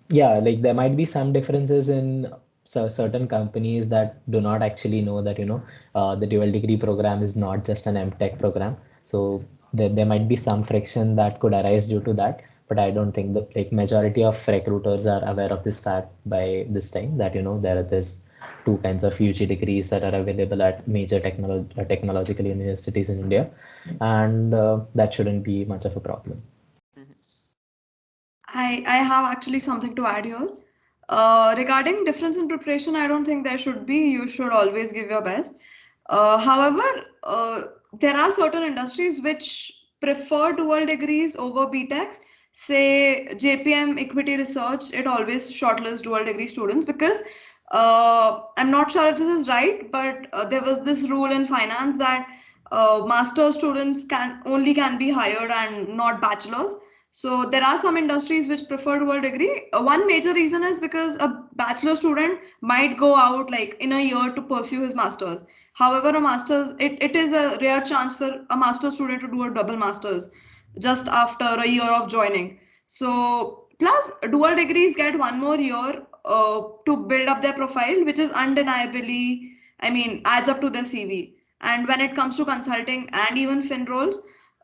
yeah, like there might be some differences in certain companies that do not actually know that the dual degree program is not just an MTech program. So there might be some friction that could arise due to that. But I don't think that like majority of recruiters are aware of this fact by this time that there are this two kinds of UG degrees that are available at major technological universities in India, and that shouldn't be much of a problem. I have actually something to add here. Regarding difference in preparation, I don't think there should be. You should always give your best. However, there are certain industries which prefer dual degrees over BTechs. Say JPM Equity Research, it always shortlists dual degree students because I'm not sure if this is right, but there was this rule in finance that master students can be hired and not bachelors. So there are some industries which prefer dual degree. One major reason is because a bachelor student might go out like in a year to pursue his masters. However, it is a rare chance for a master student to do a double masters just after a year of joining. So plus dual degrees get one more year to build up their profile, which is undeniably, I mean, adds up to their CV. And when it comes to consulting and even fin roles,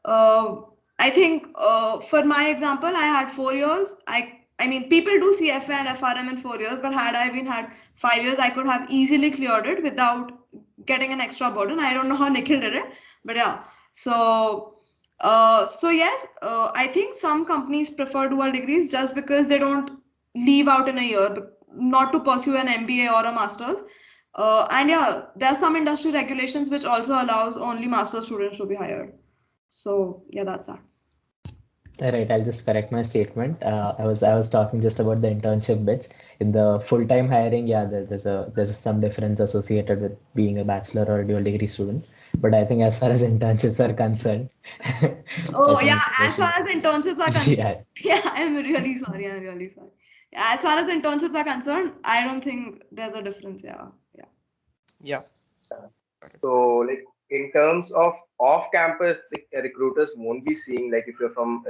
I think for my example, I had 4 years. I I mean, people do CFA and FRM in 4 years, but had I been had 5 years, I could have easily cleared it without getting an extra burden. I don't know how Nikhil did it, but yeah. So yes, I think some companies prefer dual degrees just because they don't leave out in a year, not to pursue an MBA or a master's. And yeah, there are some industry regulations which also allows only master's students to be hired. So yeah, that's that. Right, I'll just correct my statement. I was talking just about the internship bits. In the full-time hiring, yeah, there's some difference associated with being a bachelor or a dual degree student. But I think as far as internships are concerned, Oh I yeah, think as far as internships are concerned, yeah, yeah, I'm really sorry. I'm really sorry. Yeah, as far as internships are concerned, I don't think there's a difference. Yeah, yeah. Yeah. So, like in terms of off-campus, recruiters won't be seeing like if you're from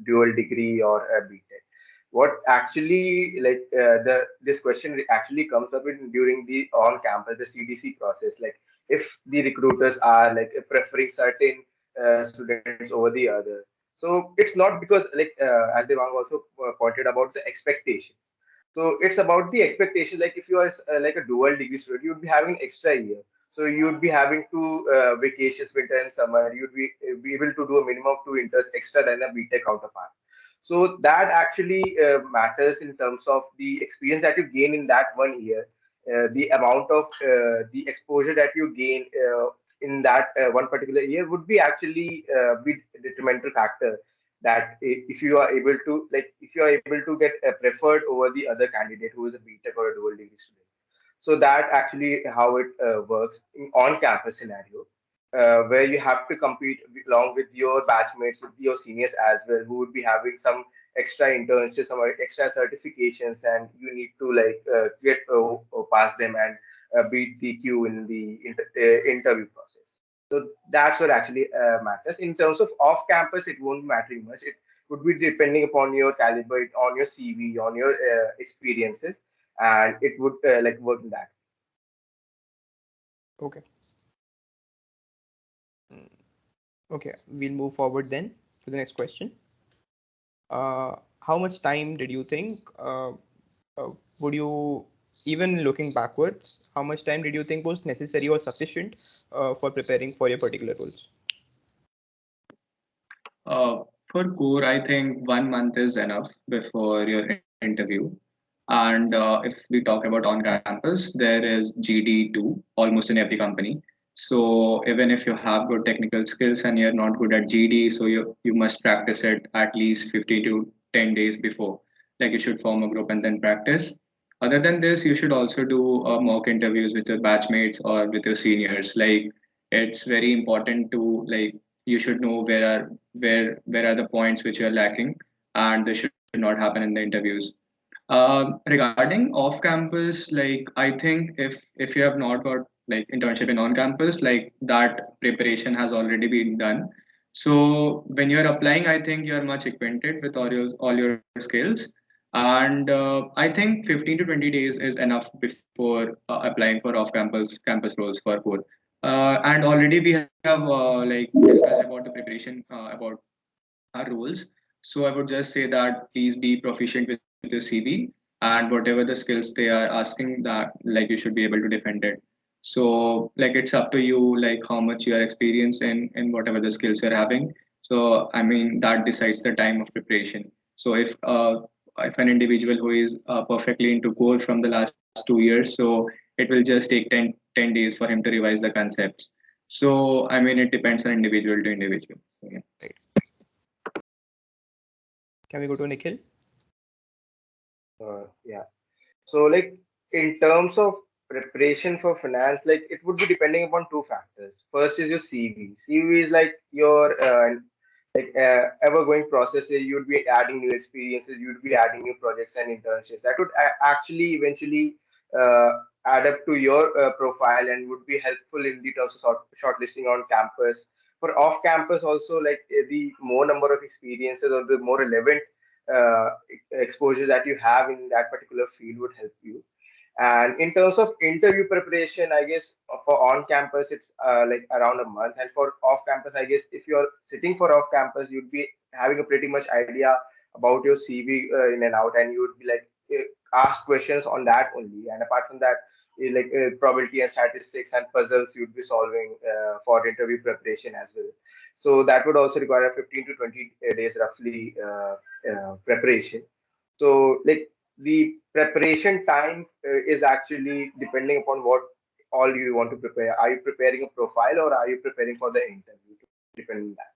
dual degree or a BTech. What actually the this question actually comes up in during the on-campus, the CDC process. Like if the recruiters are like preferring certain students over the other. So it's not because as Devang also pointed about the expectations. So it's about the expectation. Like if you are like a dual degree student, you would be having an extra year, so you'd be having two vacations, winter and summer. You'd be able to do a minimum of 2 winters extra than a BTech counterpart. So that actually matters in terms of the experience that you gain in that 1 year, the amount of the exposure that you gain in that one particular year would be actually be detrimental factor that if you are able to if you are able to get preferred over the other candidate who is a BTech or a dual degree student. So that actually how it works in on-campus scenario, where you have to compete along with your batchmates, with your seniors as well, who would be having some extra internships, some extra certifications, and you need to get past them and beat the queue in the interview process. So that's what actually matters. In terms of off-campus, it won't matter much. It would be depending upon your caliber, on your CV, on your experiences, and it would work in that. Okay. Mm, Okay, we'll move forward then to the next question. How much time did you think would you, even looking backwards, how much time did you think was necessary or sufficient for preparing for your particular roles? For core, I think 1 month is enough before your interview. And if we talk about on campus, there is GD2 almost in every company. So even if you have good technical skills and you're not good at GD, so you must practice it at least 15 to 10 days before. Like you should form a group and then practice. Other than this, you should also do mock interviews with your batchmates or with your seniors. Like it's very important to you should know where are the points which you're lacking, and this should not happen in the interviews. Regarding off campus, like I think if you have not got like internship in on campus, like that preparation has already been done. So when you're applying, I think you're much acquainted with all your skills, and I think 15 to 20 days is enough before applying for off campus roles for core. And already we have discussed about the preparation about our roles. So I would just say that please be proficient with your CV, and whatever the skills they are asking, that like you should be able to defend it. So like it's up to you like how much you are experienced in whatever the skills you're having. So I mean that decides the time of preparation. So if an individual who is perfectly into core from the last 2 years, so it will just take 10 days for him to revise the concepts. So I mean it depends on individual to individual. So, yeah. Right. Can we go to Nikhil? Yeah. So, like in terms of preparation for finance, like it would be depending upon two factors. First is your CV. CV is like your ever-going process where you'd be adding new experiences, you'd be adding new projects and internships. That would actually eventually uh, add up to your profile and would be helpful in the terms of shortlisting on campus. For off-campus, also like the more number of experiences or the more relevant uh, exposure that you have in that particular field would help you. And in terms of interview preparation, I guess for on campus, it's like around a month. And for off campus, I guess if you're sitting for off campus, you'd be having a pretty much idea about your CV in and out, and you would be like ask questions on that only. And apart from that, like probability and statistics and puzzles you'd be solving for interview preparation as well. So that would also require a 15 to 20 days roughly preparation. So like the preparation time is actually depending upon what all you want to prepare. Are you preparing a profile or are you preparing for the interview? Depending on that.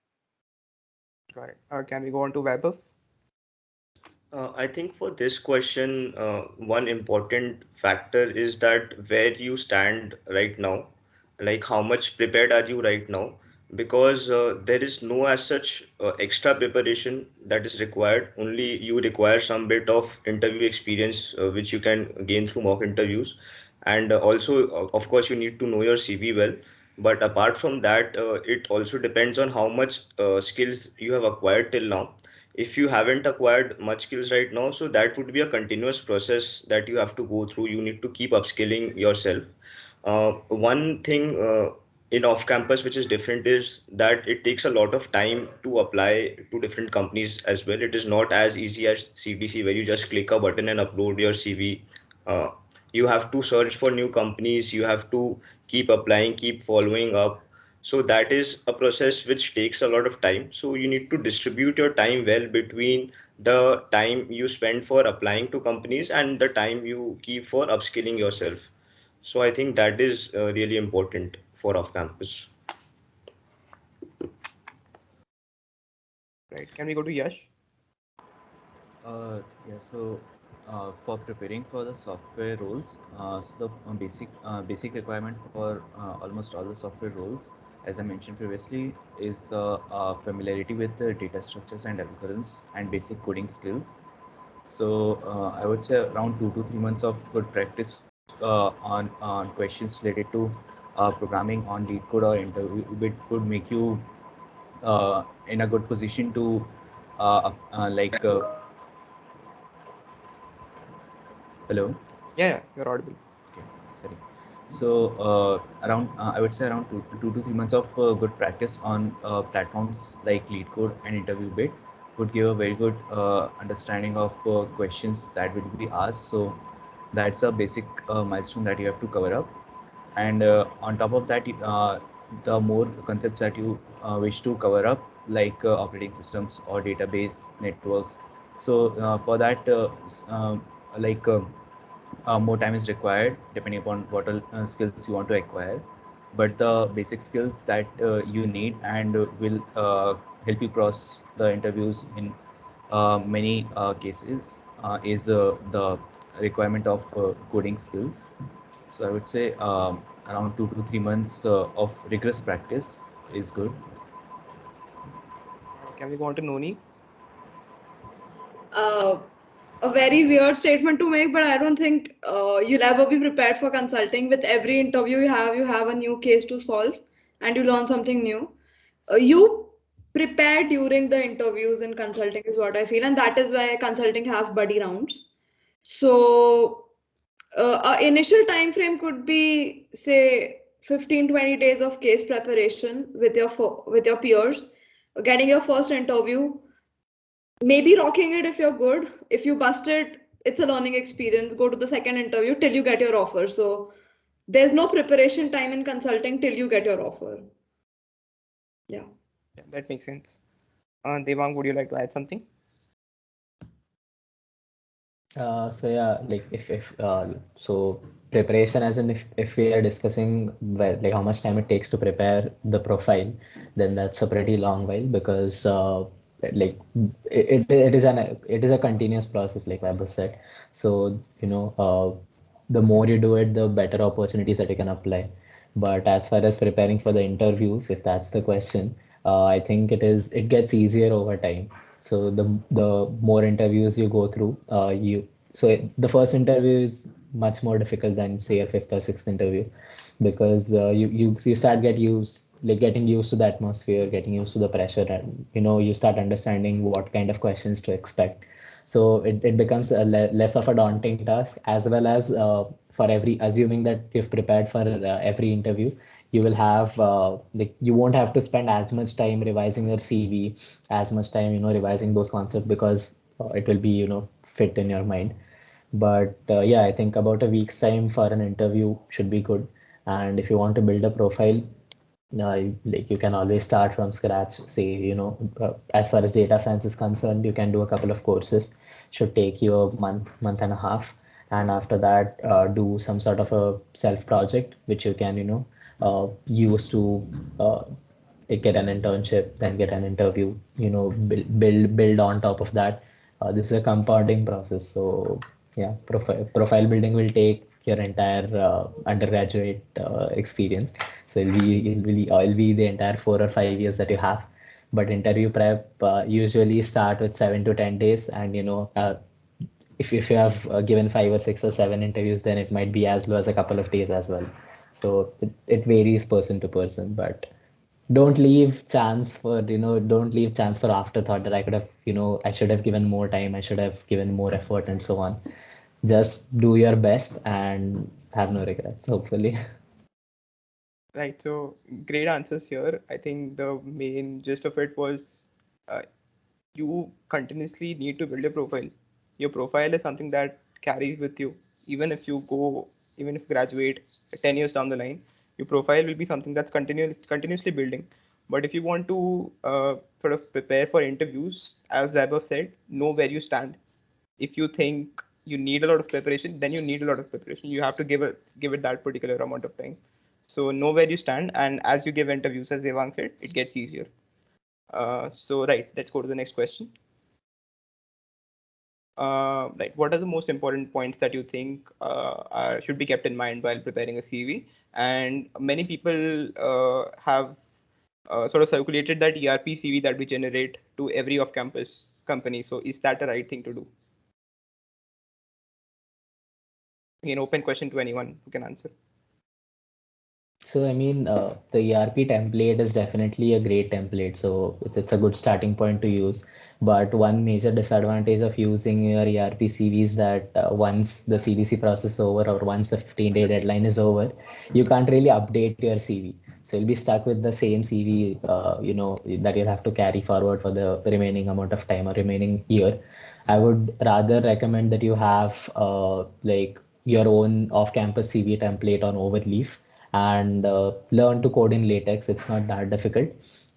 Got it. Can we go on to Vaibhav? I think for this question, one important factor is that where you stand right now, like how much prepared are you right now? Because there is no as such extra preparation that is required. Only you require some bit of interview experience, which you can gain through mock interviews. And also, of course, you need to know your CV well. But apart from that, it also depends on how much skills you have acquired till now. If you haven't acquired much skills right now, so that would be a continuous process that you have to go through. You need to keep upskilling yourself. One thing in off campus which is different is that it takes a lot of time to apply to different companies as well. It is not as easy as CBC where you just click a button and upload your CV. uh, you have to search for new companies, you have to keep applying, keep following up. So that is a process which takes a lot of time. So you need to distribute your time well between the time you spend for applying to companies and the time you keep for upskilling yourself. So I think that is really important for off campus. Right. Can we go to Yash? Yeah, so for preparing for the software roles, so the basic requirement for almost all the software roles, as I mentioned previously, is the familiarity with the data structures and algorithms and basic coding skills. So I would say around 2 to 3 months of good practice on questions related to programming on lead code or interview bit would make you in a good position to like hello. Yeah, you're audible. Okay, sorry. So around I would say around 2 to 3 months of good practice on platforms like LeetCode and Interview Bit would give a very good understanding of questions that will be asked. So that's a basic milestone that you have to cover up. And on top of that, the more concepts that you wish to cover up, like operating systems or database networks. So for that, like more time is required depending upon what skills you want to acquire, but the basic skills that you need and will help you cross the interviews in many cases is the requirement of coding skills. So I would say around 2 to 3 months of rigorous practice is good. Can we go on to Noni? A very weird statement to make, but I don't think you'll ever be prepared for consulting. With every interview you have a new case to solve and you learn something new. You prepare during the interviews in consulting is what I feel, and that is why consulting have buddy rounds. So initial time frame could be say 15-20 days of case preparation with your peers, getting your first interview, maybe rocking it if you're good. If you bust it, it's a learning experience. Go to the second interview till you get your offer. So there's no preparation time in consulting till you get your offer. Yeah. Yeah, that makes sense. Devang, would you like to add something? So yeah, like if so preparation, as in if we are discussing like how much time it takes to prepare the profile, then that's a pretty long while, because like it is a continuous process, like Vaibhav said. So the more you do it, the better opportunities that you can apply. But as far as preparing for the interviews, if that's the question, I think it gets easier over time. So the more interviews you go through, the first interview is much more difficult than say a fifth or sixth interview, because you start getting used to the atmosphere, getting used to the pressure, and you start understanding what kind of questions to expect. So it becomes less of a daunting task, as well as for every assuming that you've prepared for every interview, you will have like you won't have to spend as much time revising your CV, as much time revising those concepts, because it will be, fit in your mind. But yeah, I think about a week's time for an interview should be good. And if you want to build a profile, like you can always start from scratch. Say, as far as data science is concerned, you can do a couple of courses. Should take you a month and a half, and after that, do some sort of a self project which you can, use to get an internship, then get an interview. Build on top of that. This is a compounding process. So yeah, profile building will take your entire undergraduate experience. So it'll be the entire 4 or 5 years that you have. But interview prep usually start with 7 to 10 days, and if you have given 5 or 6 or 7 interviews, then it might be as low as a couple of days as well. So it varies person to person, but don't leave chance for afterthought that I could have, I should have given more time, I should have given more effort, and so on. Just do your best and have no regrets, hopefully. Right. So great answers here. I think the main gist of it was uh, you continuously need to build a profile. Your profile is something that carries with you, even if you go, even if you graduate 10 years down the line, your profile will be something that's continuously building. But if you want to sort of prepare for interviews, as Vaibhav said, know where you stand. If you think you need a lot of preparation, then you need a lot of preparation. You have to give it that particular amount of time. So know where you stand, and as you give interviews, as Devang said, it gets easier. So right, let's go to the next question. Like, what are the most important points that you think should be kept in mind while preparing a CV? And many people have sort of circulated that ERP CV that we generate to every off-campus company. So is that the right thing to do? An open question to anyone who can answer. So, I mean, the ERP template is definitely a great template. So it's a good starting point to use. But one major disadvantage of using your ERP CV is that once the CDC process is over, or once the 15-day deadline is over, you can't really update your CV. So you'll be stuck with the same CV, that you'll have to carry forward for the remaining amount of time or remaining year. I would rather recommend that you have like your own off-campus CV template on Overleaf, and learn to code in LaTeX. It's not that difficult.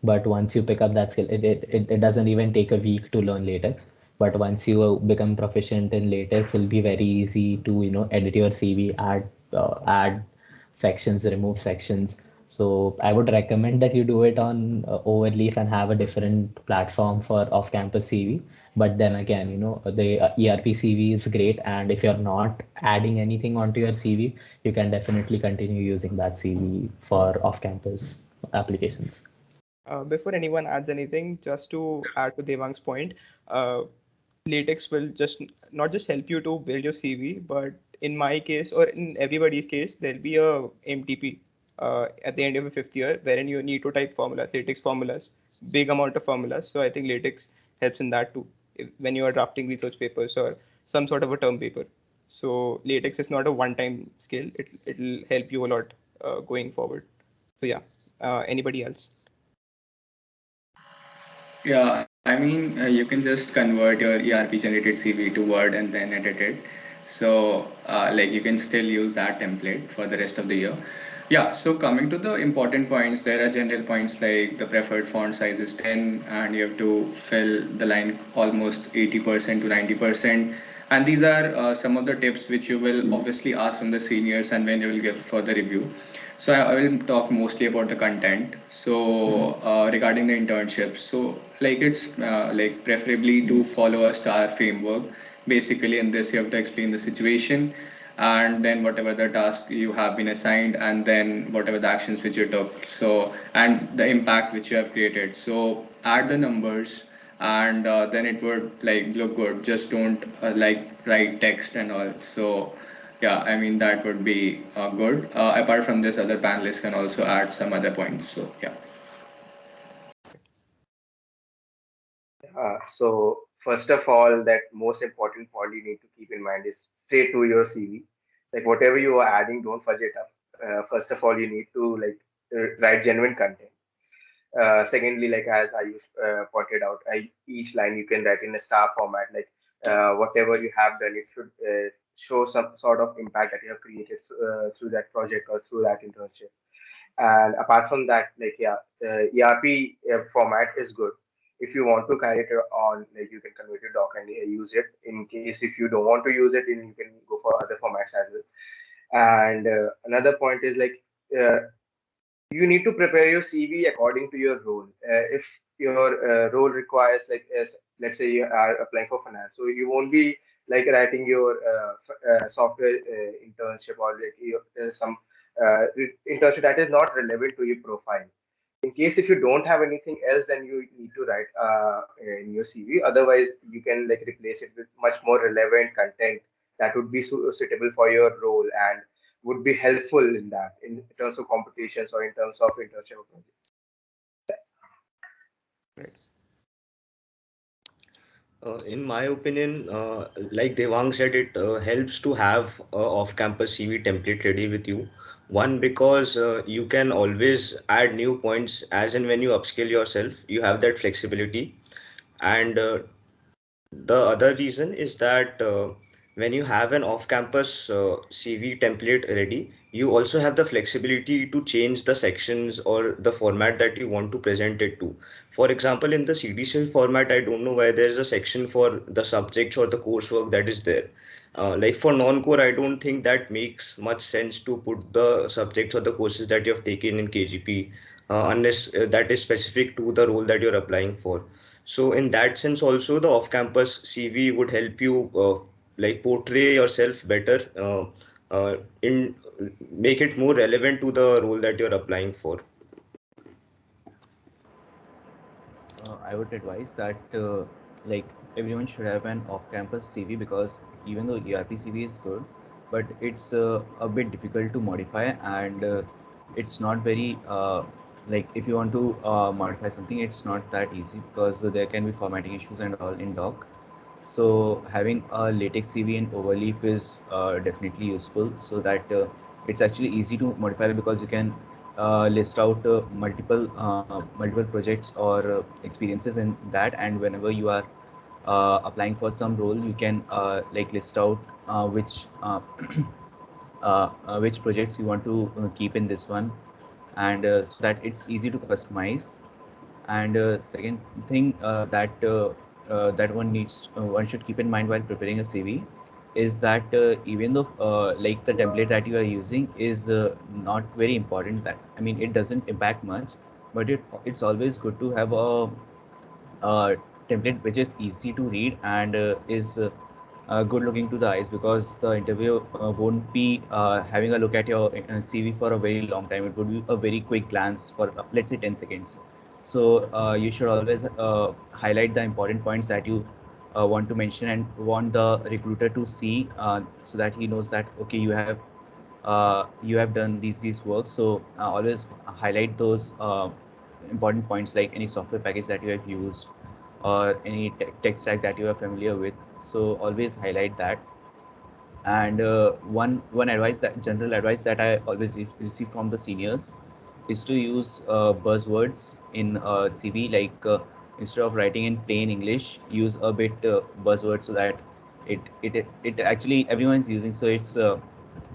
But once you pick up that skill, it doesn't even take a week to learn LaTeX. But once you become proficient in LaTeX, it'll be very easy to edit your CV, add sections, remove sections. So I would recommend that you do it on Overleaf and have a different platform for off-campus CV. But then again, the ERP CV is great, and if you're not adding anything onto your CV, you can definitely continue using that CV for off-campus applications. Before anyone adds anything, just to add to Devang's point, uh, LaTeX will just not just help you to build your CV, but in my case or in everybody's case, there'll be a MTP at the end of a fifth year wherein you need to type formulas, LaTeX formulas, big amount of formulas. So I think LaTeX helps in that too, when you are drafting research papers or some sort of a term paper. So LaTeX is not a one-time skill. It'll help you a lot going forward. So yeah, anybody else? Yeah, I mean, you can just convert your ERP generated CV to Word and then edit it. So, like, you can still use that template for the rest of the year. Yeah, so coming to the important points, there are general points like the preferred font size is 10, and you have to fill the line almost 80% to 90%. And these are some of the tips which you will obviously ask from the seniors and when you will give further review. So I will talk mostly about the content. So regarding the internships, so like it's like preferably to follow a STAR framework. Basically, in this you have to explain the situation, and then whatever the task you have been assigned, and then whatever the actions which you took. So and the impact which you have created. So add the numbers, and then it would like look good. Just don't like write text and all. So yeah, I mean that would be good. Apart from this, other panelists can also add some other points. So yeah. So first of all, that most important point you need to keep in mind is stay to your CV. Like whatever you are adding, don't fudge it up. First of all, you need to like write genuine content. Secondly, like as I pointed out, each line you can write in a star format. Like whatever you have done, it should show some sort of impact that you have created through that project or through that internship. And apart from that, like yeah, ERP format is good. If you want to carry it on, like you can convert your doc and use it. In case if you don't want to use it, then you can go for other formats as well. And another point is like you need to prepare your CV according to your role. If your role requires like let's say you are applying for finance, so you won't be like writing your software internship or like some internship that is not relevant to your profile. In case if you don't have anything else, then you need to write in your CV. Otherwise, you can like replace it with much more relevant content that would be suitable for your role and would be helpful in that in terms of competitions or in terms of internship projects. In my opinion, like Devang said, it helps to have a off-campus CV template ready with you. One, because you can always add new points as and when you upskill yourself, you have that flexibility. And the other reason is that when you have an off-campus CV template ready, you also have the flexibility to change the sections or the format that you want to present it to. For example, in the CDCL format, I don't know why there is a section for the subjects or the coursework that is there. Like for non-core, I don't think that makes much sense to put the subjects or the courses that you have taken in KGP, unless that is specific to the role that you're applying for. So in that sense, also the off-campus CV would help you like portray yourself better, in make it more relevant to the role that you're applying for. I would advise that like everyone should have an off-campus CV, because even though ERP CV is good, but it's a bit difficult to modify, and it's not very like if you want to modify something, it's not that easy, because there can be formatting issues and all in doc. So having a latex CV in Overleaf is definitely useful, so that it's actually easy to modify, because you can list out multiple projects or experiences in that, and whenever you are applying for some role, you can like list out which projects you want to keep in this one, and so that it's easy to customize. And second thing that one should keep in mind while preparing a CV is that even though like the template that you are using is not very important, that I mean it doesn't impact much, but it's always good to have a template which is easy to read and is good looking to the eyes, because the interview won't be having a look at your CV for a very long time. It would be a very quick glance for let's say 10 seconds. So you should always highlight the important points that you want to mention and want the recruiter to see, so that he knows that okay, you have done these works. So always highlight those important points, like any software package that you have used or any tech stack that you are familiar with. So always highlight that. And one advice, that general advice that I always receive from the seniors, is to use buzzwords in CV. Like instead of writing in plain English, use a bit buzzwords, so that it actually everyone's using. So it's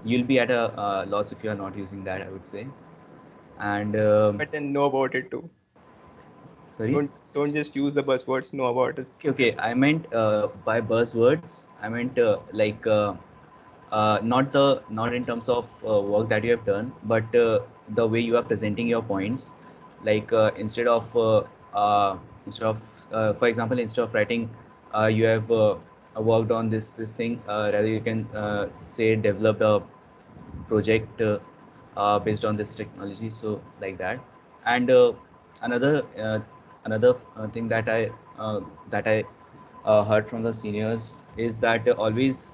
you'll be at a loss if you are not using that, I would say. And But then know about it too. sorry. Don't just use the buzzwords. Know about it. Okay, I meant by buzzwords, I meant not in terms of work that you have done, but the way you are presenting your points. Like instead of for example, instead of writing you have worked on this thing, rather you can say developed a project based on this technology, so like that. And another another thing that I heard from the seniors is that always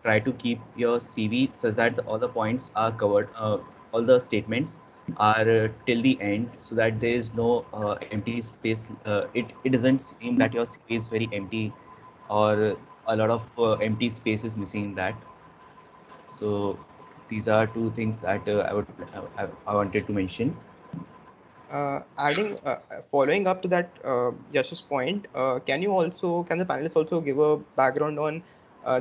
try to keep your CV such that all the points are covered, all the statements are till the end, so that there is no empty space. It doesn't seem that your CV is very empty, or a lot of empty space is missing in that. So these are two things that I wanted to mention. Following up to that, Yash's point, can the panelists also give a background on,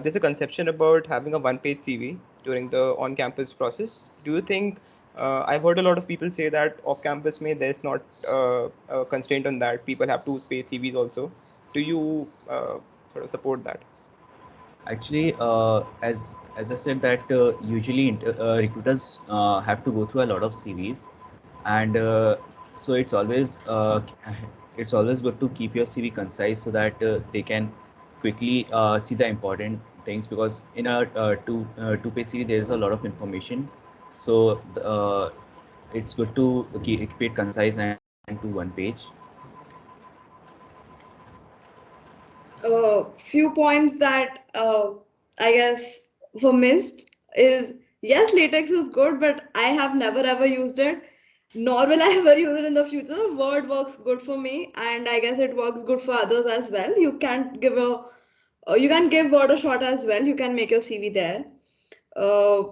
there's a conception about having a one-page CV during the on-campus process. Do you think, I've heard a lot of people say that off-campus there's not a constraint on that. People have two-page CVs also. Do you sort of support that? Actually, as I said that usually recruiters have to go through a lot of CVs, and so it's always good to keep your CV concise so that they can quickly see the important things, because in a two-page CV there is a lot of information. So it's good to keep it concise and to one page. Few points that I guess were missed is, yes, latex is good, but I have never ever used it, nor will I ever use it in the future. Word works good for me, and I guess it works good for others as well. You can give Word a shot as well. You can make your CV there. Uh,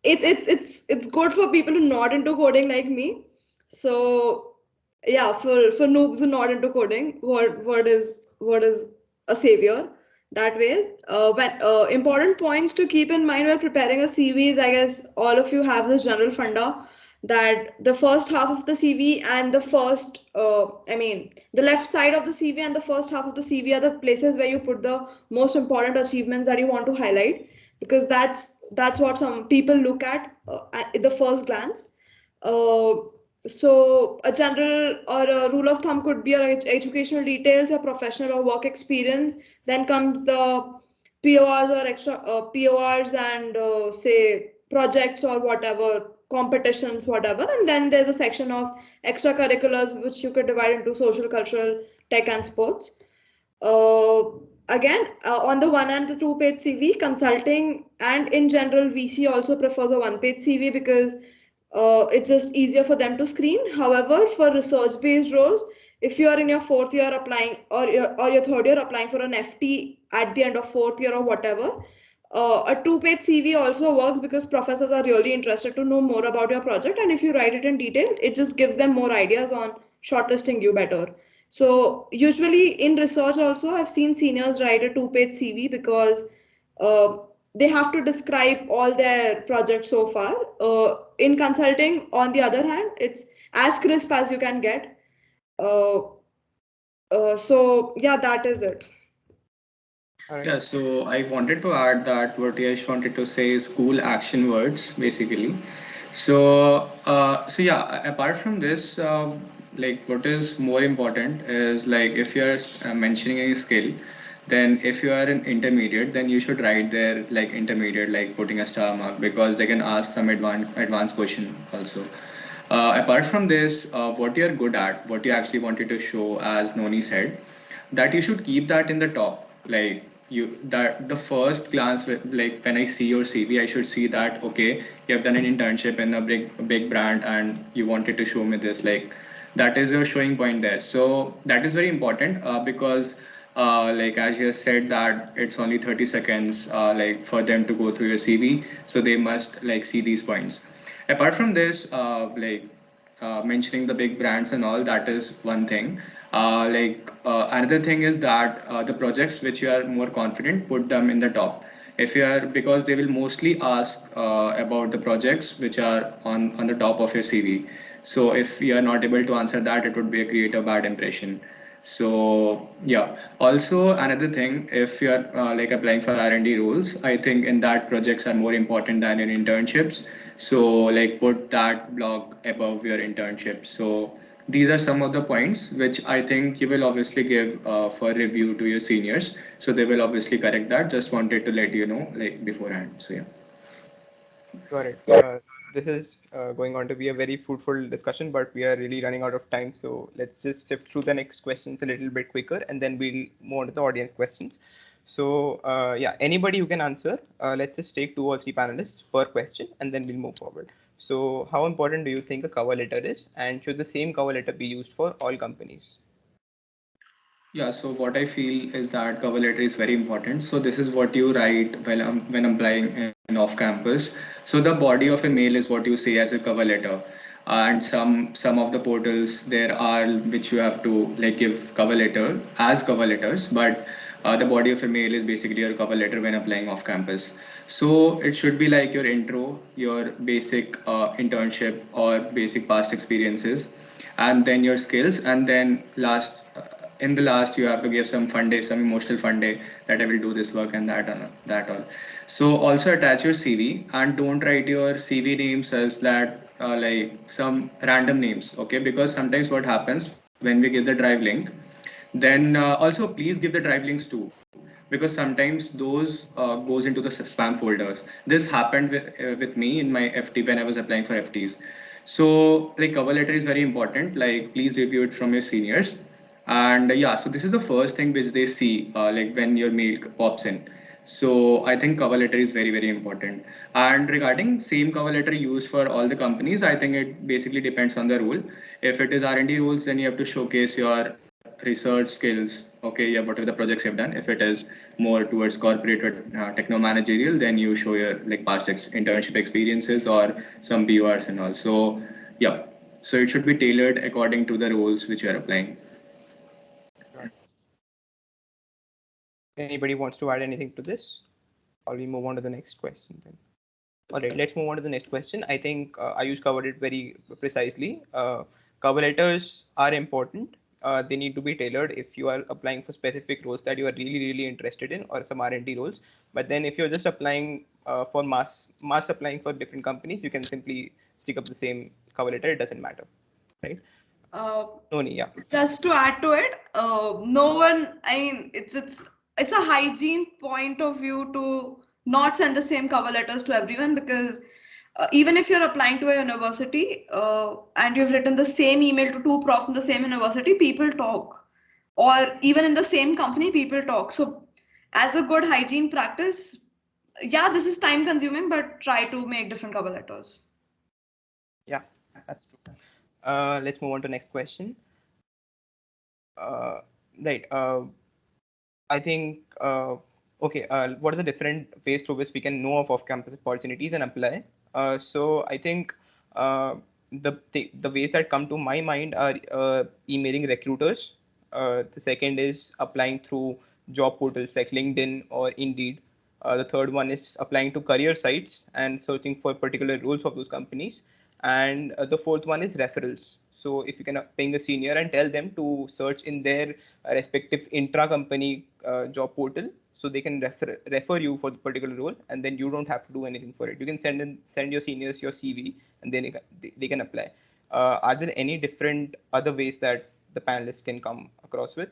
it's good for people who not into coding like me. So yeah, for noobs who not into coding, Word is a savior that ways. When important points to keep in mind while preparing a CV is, I guess all of you have this general funda that the first half of the CV and the left side of the CV and the first half of the CV are the places where you put the most important achievements that you want to highlight, because that's what some people look at the first glance. Uh, so a general or a rule of thumb could be your educational details, your professional or work experience. Then comes the PORs or extra PORs and say projects or whatever, competitions, whatever. And then there's a section of extracurriculars, which you could divide into social, cultural, tech, and sports. Uh, on the one hand, the two-page CV, consulting and in general, VC also prefers a one-page CV because it's just easier for them to screen. However, for research-based roles, if you are in your fourth year applying or your third year applying for an FT at the end of fourth year or whatever, a two-page CV also works because professors are really interested to know more about your project, and if you write it in detail, it just gives them more ideas on shortlisting you better. So usually in research also, I've seen seniors write a two-page CV because uh, they have to describe all their projects so far. In consulting, on the other hand, it's as crisp as you can get. Uh, so yeah, that is it. All right. Yeah, so I wanted to add that what Yash wanted to say is cool action words, basically. So yeah, apart from this, like what is more important is like if you're mentioning a skill, then if you are an intermediate, then you should write there like intermediate, like putting a star mark, because they can ask some advanced question also. Apart from this, what you're good at, what you actually wanted to show, as Noni said, that you should keep that in the top. Like you, that the first glance, like when I see your CV, I should see that okay, you have done an internship in a big brand, and you wanted to show me this. Like that is your showing point there. So that is very important because. Like as you said that it's only 30 seconds like for them to go through your CV, so they must like see these points. Apart from this, mentioning the big brands and all, that is one thing. Another thing is that the projects which you are more confident, put them in the top. If you are, because they will mostly ask about the projects which are on the top of your CV. So if you are not able to answer that, it would be a create a bad impression. So yeah. Also another thing, if you are like applying for R&D roles, I think in that projects are more important than in internships. So like put that blog above your internship. So these are some of the points which I think you will obviously give for review to your seniors. So they will obviously correct that. Just wanted to let you know like beforehand. So yeah. Got it. This is going on to be a very fruitful discussion, but we are really running out of time. So let's just shift through the next questions a little bit quicker, and then we'll move on to the audience questions. So yeah, anybody who can answer, let's just take 2 or 3 panelists per question, and then we'll move forward. So how important do you think a cover letter is, and should the same cover letter be used for all companies? Yeah, so what I feel is that cover letter is very important. So this is what you write when applying in off campus. So the body of a mail is what you say as a cover letter. and some of the portals there are which you have to like give cover letter as cover letters, but the body of a mail is basically your cover letter when applying off campus. So it should be like your intro, your basic internship or basic past experiences, and then your skills, and then last in the last you have to give some fun day, some emotional fun day, that I will do this work and that all. So also attach your CV and don't write your CV names as that like some random names, okay? Because sometimes what happens when we give the drive link, then also please give the drive links too, because sometimes those goes into the spam folders. This happened with me in my FT when I was applying for FTs. So like cover letter is very important. Like please review it from your seniors. And yeah, so this is the first thing which they see like when your mail pops in. So I think cover letter is very, very important. And regarding same cover letter used for all the companies, I think it basically depends on the role. If it is R&D roles, then you have to showcase your research skills. Okay, yeah, whatever the projects you've done. If it is more towards corporate or techno managerial, then you show your like past internship experiences or some BURs and all. So yeah, so it should be tailored according to the roles which you are applying. Anybody wants to add anything to this? Or we move on to the next question then? All right, let's move on to the next question. I think Ayush covered it very precisely. Cover letters are important. They need to be tailored if you are applying for specific roles that you are really, really interested in, or some R&D roles. But then if you're just applying for mass applying for different companies, you can simply stick up the same cover letter. It doesn't matter, right? Noni, yeah. Just to add to it, no one. I mean, it's a hygiene point of view to not send the same cover letters to everyone, because even if you're applying to a university and you've written the same email to two profs in the same university, people talk, or even in the same company, people talk. So, as a good hygiene practice, yeah, this is time consuming, but try to make different cover letters. Yeah, that's true. Let's move on to next question. Right. I think, okay, what are the different ways through which we can know of off-campus opportunities and apply? So I think the ways that come to my mind are emailing recruiters. The second is applying through job portals like LinkedIn or Indeed. The third one is applying to career sites and searching for particular roles of those companies. And the fourth one is referrals. So if you can ping a senior and tell them to search in their respective intra-company job portal, so they can refer you for the particular role, and then you don't have to do anything for it. You can send your seniors your CV, and then they can apply. Are there any different other ways that the panelists can come across with?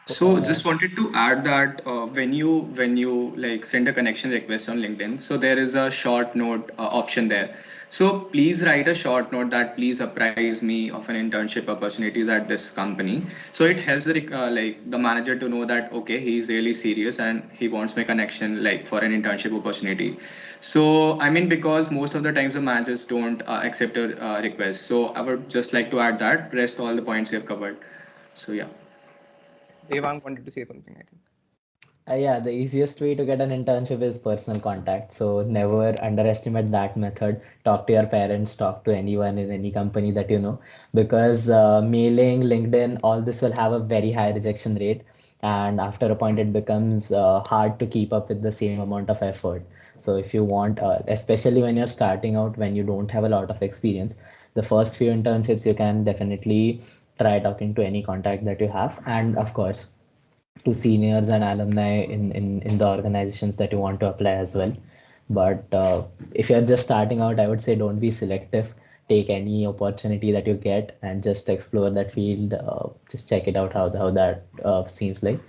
So just wanted to add that when you like send a connection request on LinkedIn, so there is a short note option there. So please write a short note that please apprise me of an internship opportunities at this company. So it helps like the manager to know that okay, he is really serious and he wants my connection like for an internship opportunity. So I mean, because most of the times the managers don't accept a request. So I would just like to add that rest all the points you have covered. So yeah. Devang wanted to say something, I think. Yeah, the easiest way to get an internship is personal contact. So never underestimate that method. Talk to your parents, talk to anyone in any company that you know, because mailing, LinkedIn, all this will have a very high rejection rate. And after a point, it becomes hard to keep up with the same amount of effort. So if you want, especially when you're starting out, when you don't have a lot of experience, the first few internships, you can definitely try talking to any contact that you have. And of course, to seniors and alumni in the organizations that you want to apply as well. But if you're just starting out, I would say don't be selective. Take any opportunity that you get and just explore that field. Just check it out how that seems like.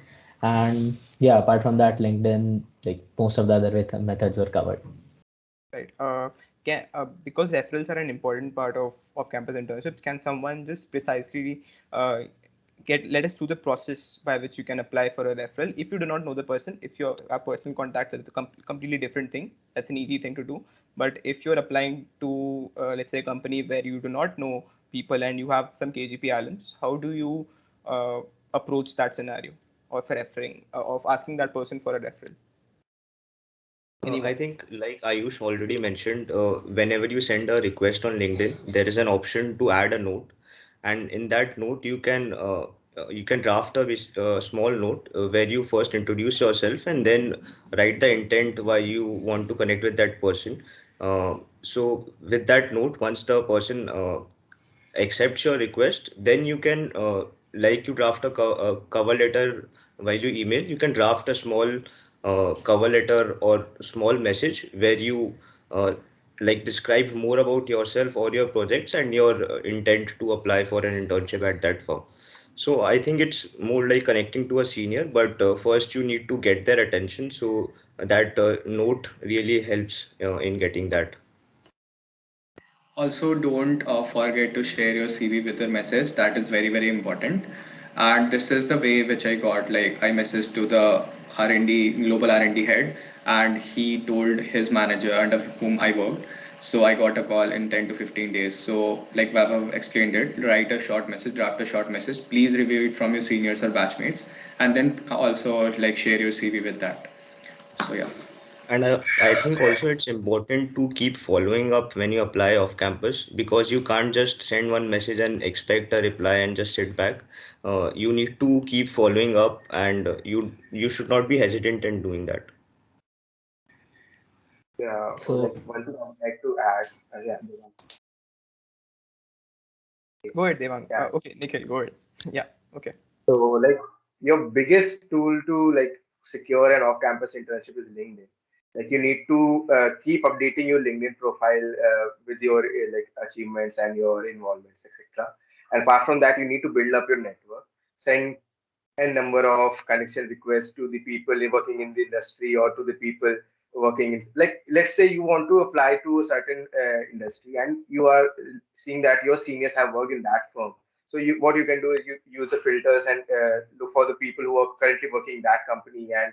And yeah, apart from that, LinkedIn, like most of the other methods were covered. Right. Because referrals are an important part of campus internships, can someone just precisely let us through the process by which you can apply for a referral? If you do not know the person, if you have personal contacts, it's a completely different thing. That's an easy thing to do. But if you're applying to, let's say, a company where you do not know people and you have some KGP alums, how do you approach that scenario of referring, of asking that person for a referral? I think, like Ayush already mentioned, whenever you send a request on LinkedIn, there is an option to add a note, and in that note, you can draft a small note where you first introduce yourself and then write the intent why you want to connect with that person. So with that note, once the person accepts your request, then you can, like you draft a cover letter while you email, you can draft a small cover letter or small message where you like describe more about yourself or your projects and your intent to apply for an internship at that firm. So I think it's more like connecting to a senior, but first you need to get their attention. So that note really helps in getting that. Also, don't forget to share your CV with your message. That is very, very important. And this is the way which I got. Like I messaged to the R&D global R&D head, and he told his manager under whom I worked. So I got a call in 10 to 15 days. So like Vaibhav explained it, write a short message, draft a short message. Please review it from your seniors or batchmates, and then also like share your CV with that. So yeah. And I think also it's important to keep following up when you apply off campus because you can't just send one message and expect a reply and just sit back. You need to keep following up, and you should not be hesitant in doing that. Yeah, So like one thing I would like to add, yeah, Go ahead, Devang. yeah. Okay, Nikhil, go ahead. Yeah, okay. So like your biggest tool to like secure an off-campus internship is LinkedIn. Like you need to keep updating your LinkedIn profile with your like achievements and your involvements, etc. And apart from that, you need to build up your network. Send a number of connection requests to the people working in the industry or to the people working in, like let's say you want to apply to a certain industry and you are seeing that your seniors have worked in that firm. So you, what you can do is you use the filters and look for the people who are currently working in that company and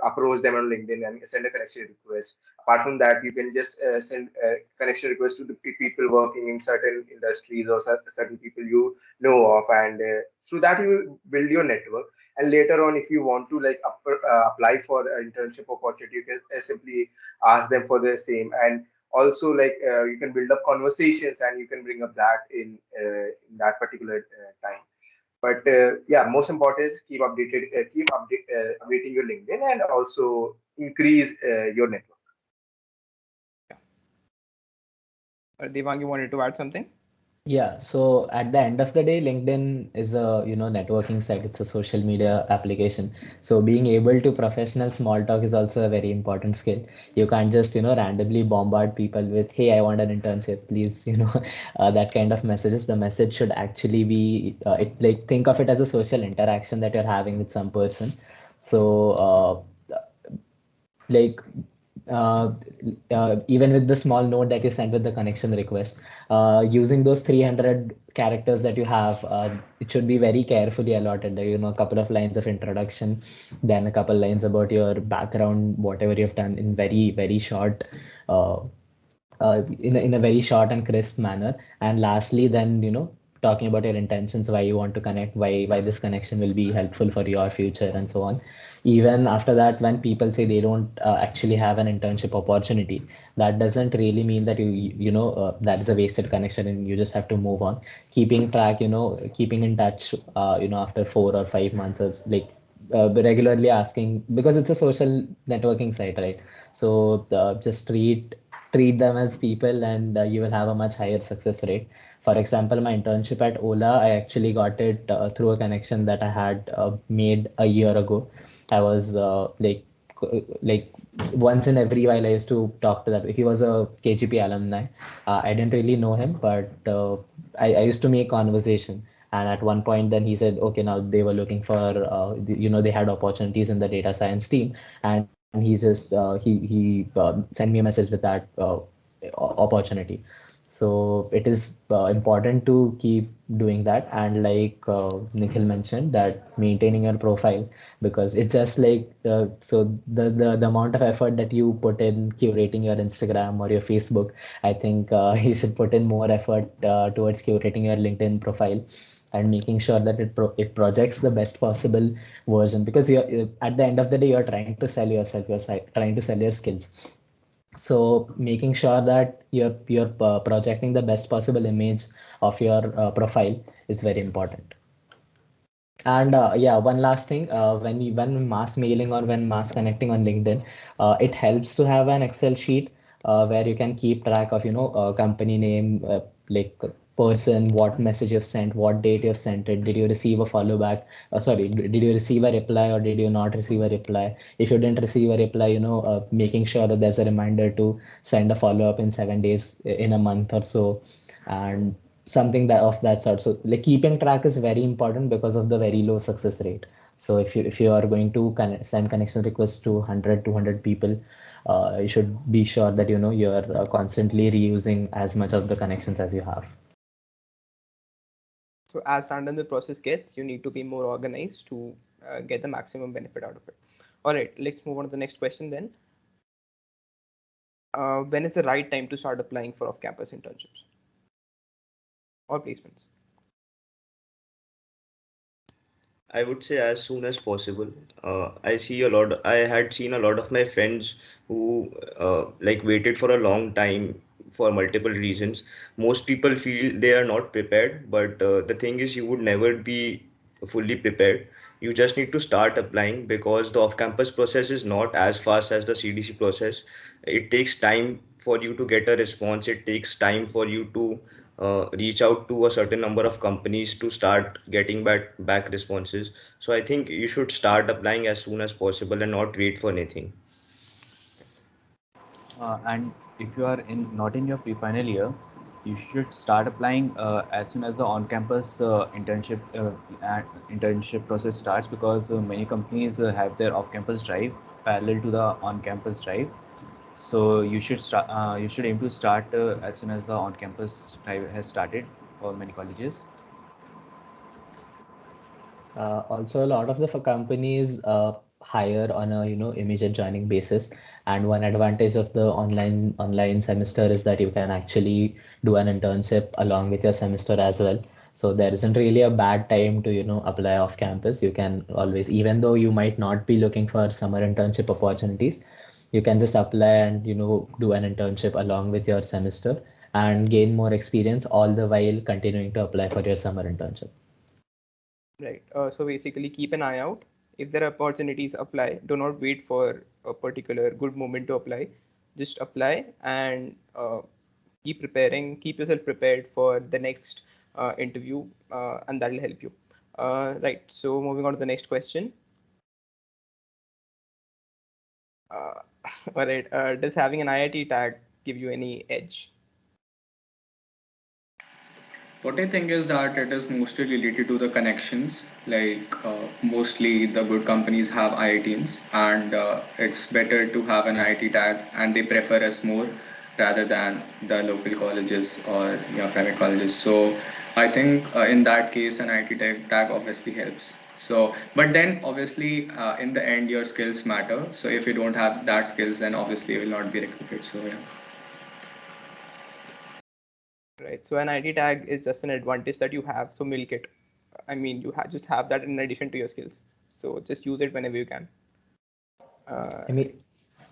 approach them on LinkedIn and send a connection request. Apart from that, you can just send a connection request to the people working in certain industries or certain people you know of, and through that you build your network. And later on, if you want to like apply for an internship opportunity, you can simply ask them for the same. And also like you can build up conversations and you can bring up that in that particular time. But yeah, most important is updating your LinkedIn and also increase your network. Devang, you wanted to add something? yeah, so at the end of the day, LinkedIn is a, networking site. It's a social media application. So being able to professional small talk is also a very important skill. You can't just, randomly bombard people with, hey, I want an internship, please, that kind of messages. The message should actually be, like think of it as a social interaction that you're having with some person. So like uh, even with the small note that you sent with the connection request, using those 300 characters that you have, it should be very carefully allotted. A couple of lines of introduction, then a couple lines about your background, whatever you've done in very, very short. In a very short and crisp manner, and lastly then talking about your intentions, why you want to connect, why this connection will be helpful for your future and so on. Even after that, when people say they don't actually have an internship opportunity, that doesn't really mean that that is a wasted connection and you just have to move on. Keeping track, keeping in touch, after 4 or 5 months of like regularly asking, because it's a social networking site, right? So just treat them as people, and you will have a much higher success rate. For example, my internship at Ola, I actually got it through a connection that I had made a year ago. I was like once in every while I used to talk to that. He was a KGP alumni. I didn't really know him, but I used to make conversation. And at one point, then he said, okay, now they were looking for, they had opportunities in the data science team, and he just he sent me a message with that opportunity. So it is important to keep doing that, and like Nikhil mentioned, that maintaining your profile, because it's just like the amount of effort that you put in curating your Instagram or your Facebook, I think you should put in more effort towards curating your LinkedIn profile. and making sure that it projects the best possible version, because you're at the end of the day you're trying to sell yourself, trying to sell your skills. So making sure that you're projecting the best possible image of your profile is very important. And yeah, one last thing, when mass mailing or when mass connecting on LinkedIn, it helps to have an Excel sheet where you can keep track of, company name, like person, what message you've sent, what date you've sent it, did you receive a follow back? Sorry, did you receive a reply or did you not receive a reply? If you didn't receive a reply, making sure that there's a reminder to send a follow up in 7 days, in a month or so, and something that of that sort. So like keeping track is very important because of the very low success rate. So if you are going to send connection requests to 100 200 people, you should be sure that you're constantly reusing as much of the connections as you have. So as standard the process gets, you need to be more organized to get the maximum benefit out of it. All right, let's move on to the next question then. When is the right time to start applying for off-campus internships or placements? I would say as soon as possible. I had seen a lot of my friends who like waited for a long time for multiple reasons. Most people feel they are not prepared, but the thing is, you would never be fully prepared. You just need to start applying because the off-campus process is not as fast as the CDC process. It takes time for you to get a response. It takes time for you to reach out to a certain number of companies to start getting back responses. So I think you should start applying as soon as possible and not wait for anything. And if you are not in your pre-final year, you should start applying as soon as the on-campus internship process starts, because many companies have their off-campus drive parallel to the on-campus drive. So you should aim to start as soon as the on-campus drive has started for many colleges. Also, a lot of the companies hire on a immediate joining basis, and one advantage of the online semester is that you can actually do an internship along with your semester as well. So there isn't really a bad time to apply off campus. You can always, even though you might not be looking for summer internship opportunities, you can just apply and do an internship along with your semester and gain more experience, all the while continuing to apply for your summer internship. Right. So basically, keep an eye out. If there are opportunities, apply. Do not wait for a particular good moment to apply. Just apply and keep preparing. Keep yourself prepared for the next interview, and that will help you. Right. So moving on to the next question. All right. Does having an IIT tag give you any edge? What I think is that it is mostly related to the connections. Like mostly the good companies have IITs, and it's better to have an IIT tag, and they prefer us more rather than the local colleges or private colleges. So I think in that case, an IIT tag obviously helps. So, but then obviously in the end, your skills matter. So if you don't have that skills, then obviously you will not be recruited. So yeah. Right. So an ID tag is just an advantage that you have. So milk it. I mean, you just have that in addition to your skills. So just use it whenever you can. I mean,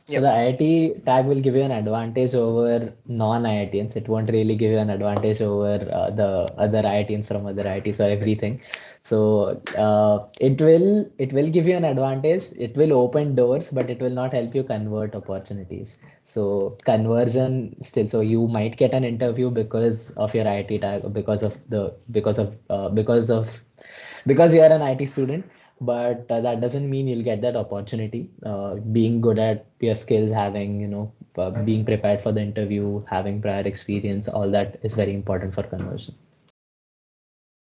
so Yep. the IIT tag will give you an advantage over non-IITians. It won't really give you an advantage over the other IITians from other IITs or everything. So it will give you an advantage. It will open doors, but it will not help you convert opportunities. So conversion still. So you might get an interview because of your IIT tag, because you are an IT student, but that doesn't mean you'll get that opportunity. Being good at your skills, having being prepared for the interview, having prior experience, all that is very important for conversion.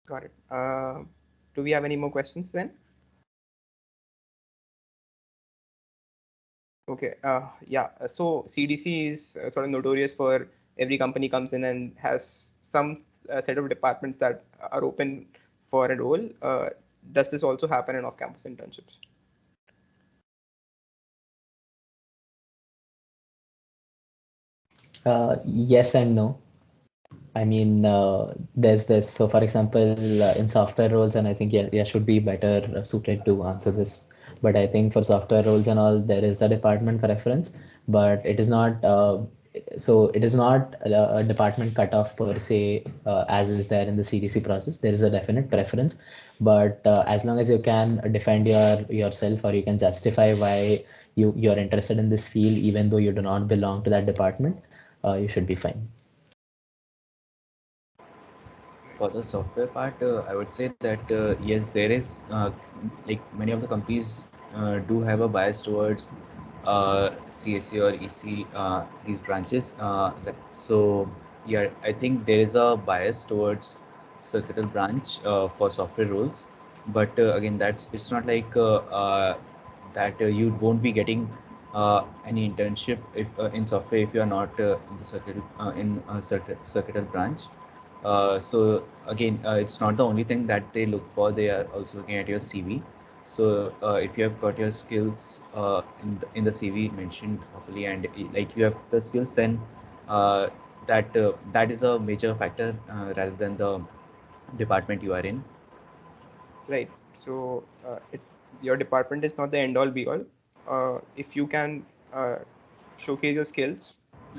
Got it. Do we have any more questions then? Okay. Yeah. So CDC is sort of notorious for every company comes in and has some set of departments that are open for a role. Does this also happen in off-campus internships? Yes and no. I mean, there's this. So, for example, in software roles, and I think yeah, should be better suited to answer this. But I think for software roles and all, there is a department preference, but it is not. So it is not a department cutoff per se, as is there in the CDC process. There is a definite preference, but as long as you can defend yourself, or you can justify why you're interested in this field, even though you do not belong to that department, you should be fine. For the software part, I would say that yes, there is like many of the companies do have a bias towards CSE or EC, these branches. So yeah, I think there is a bias towards circuital branch for software roles, but again, it's not like that you won't be getting any internship if in software if you are not in the circuital branch. So again, it's not the only thing that they look for. They are also looking at your CV. So if you have got your skills in the CV mentioned properly, and like you have the skills, then that is a major factor rather than the department you are in. Right. So your department is not the end all be all. If you can showcase your skills,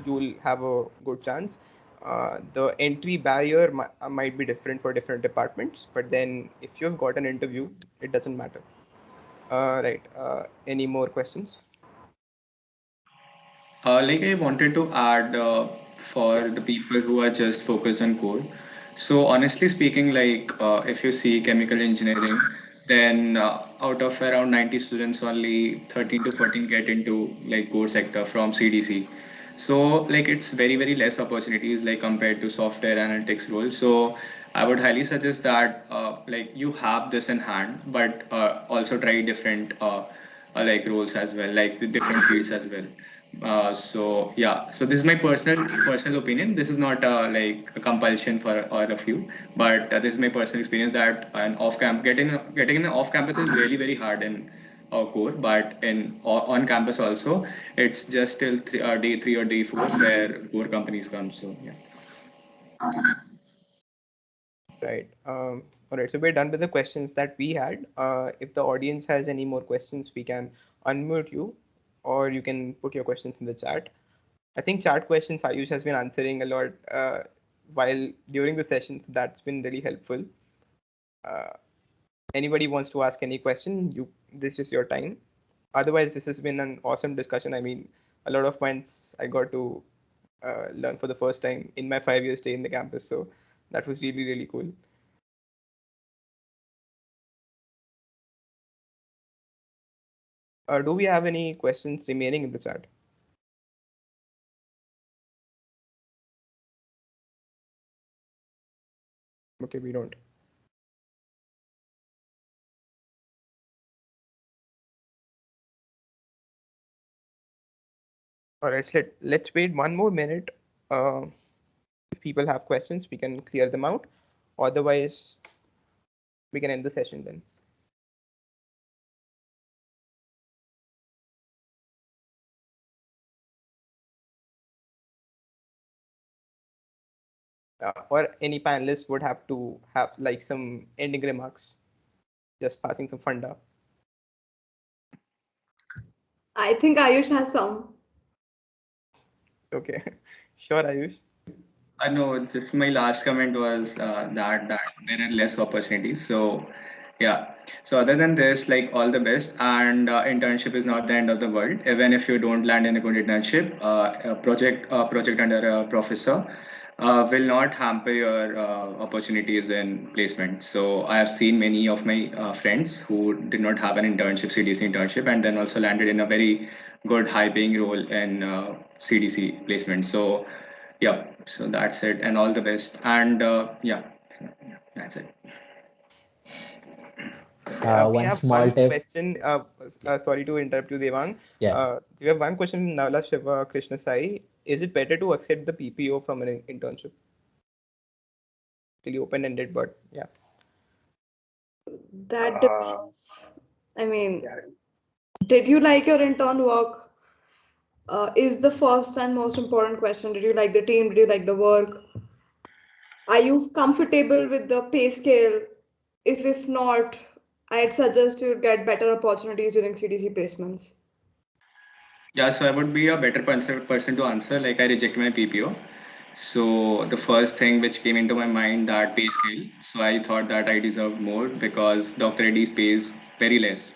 you will have a good chance. The entry barrier might be different for different departments, but then if you've got an interview, it doesn't matter. Right. Any more questions? Like I wanted to add for the people who are just focused on code. So honestly speaking, like if you see chemical engineering, then out of around 90 students, only 13 to 14 get into like core sector from CDC. So like it's very less opportunities like compared to software analytics role. So I would highly suggest that like you have this in hand, but also try different like roles as well, like the different fields as well. So yeah, so this is my personal opinion. This is not like a compulsion for all of you, but this is my personal experience that an off camp getting an off campus is really very hard in core, but in on campus also it's just till day 3 or day 4 where core companies come. So yeah. Right. All right. So we're done with the questions that we had. If the audience has any more questions, we can unmute you, or you can put your questions in the chat. I think chat questions Ayush has been answering a lot while during the sessions. That's been really helpful. Uh, Anybody wants to ask any question, this is your time. Otherwise, this has been an awesome discussion. I mean, a lot of points I got to learn for the first time in my 5 year stay in the campus. So that was really cool. Do we have any questions remaining in the chat? Okay, we don't. All right, so let's wait 1 more minute. If people have questions, we can clear them out. Otherwise, we can end the session then. Or any panelist would have to have like some ending remarks, just passing some funda. I think Ayush has some. Okay, sure, Ayush. No, just my last comment was that there are less opportunities. So yeah. So other than this, like all the best, and internship is not the end of the world. Even if you don't land in a good internship, a project under a professor will not hamper your opportunities in placement. So I have seen many of my friends who did not have an internship, CDC internship, and then also landed in a very good high-paying role in CDC placement. So yeah, so that's it, and all the best. And yeah, that's it. We One have small one tip. question. Sorry to interrupt you, Devang. Yeah. We have one question from Navla Shiva Krishna Sai. Is it better to accept the PPO from an internship? Really open-ended, but yeah. That depends. I mean, did you like your intern work? Is the first and most important question. Did you like the team? Did you like the work? Are you comfortable with the pay scale? If not, I'd suggest you get better opportunities during CDC placements. Yeah, so I would be a better person to answer. Like I reject my PPO. So the first thing which came into my mind that pay scale. So I thought that I deserved more because Dr. Reddy's pays very less.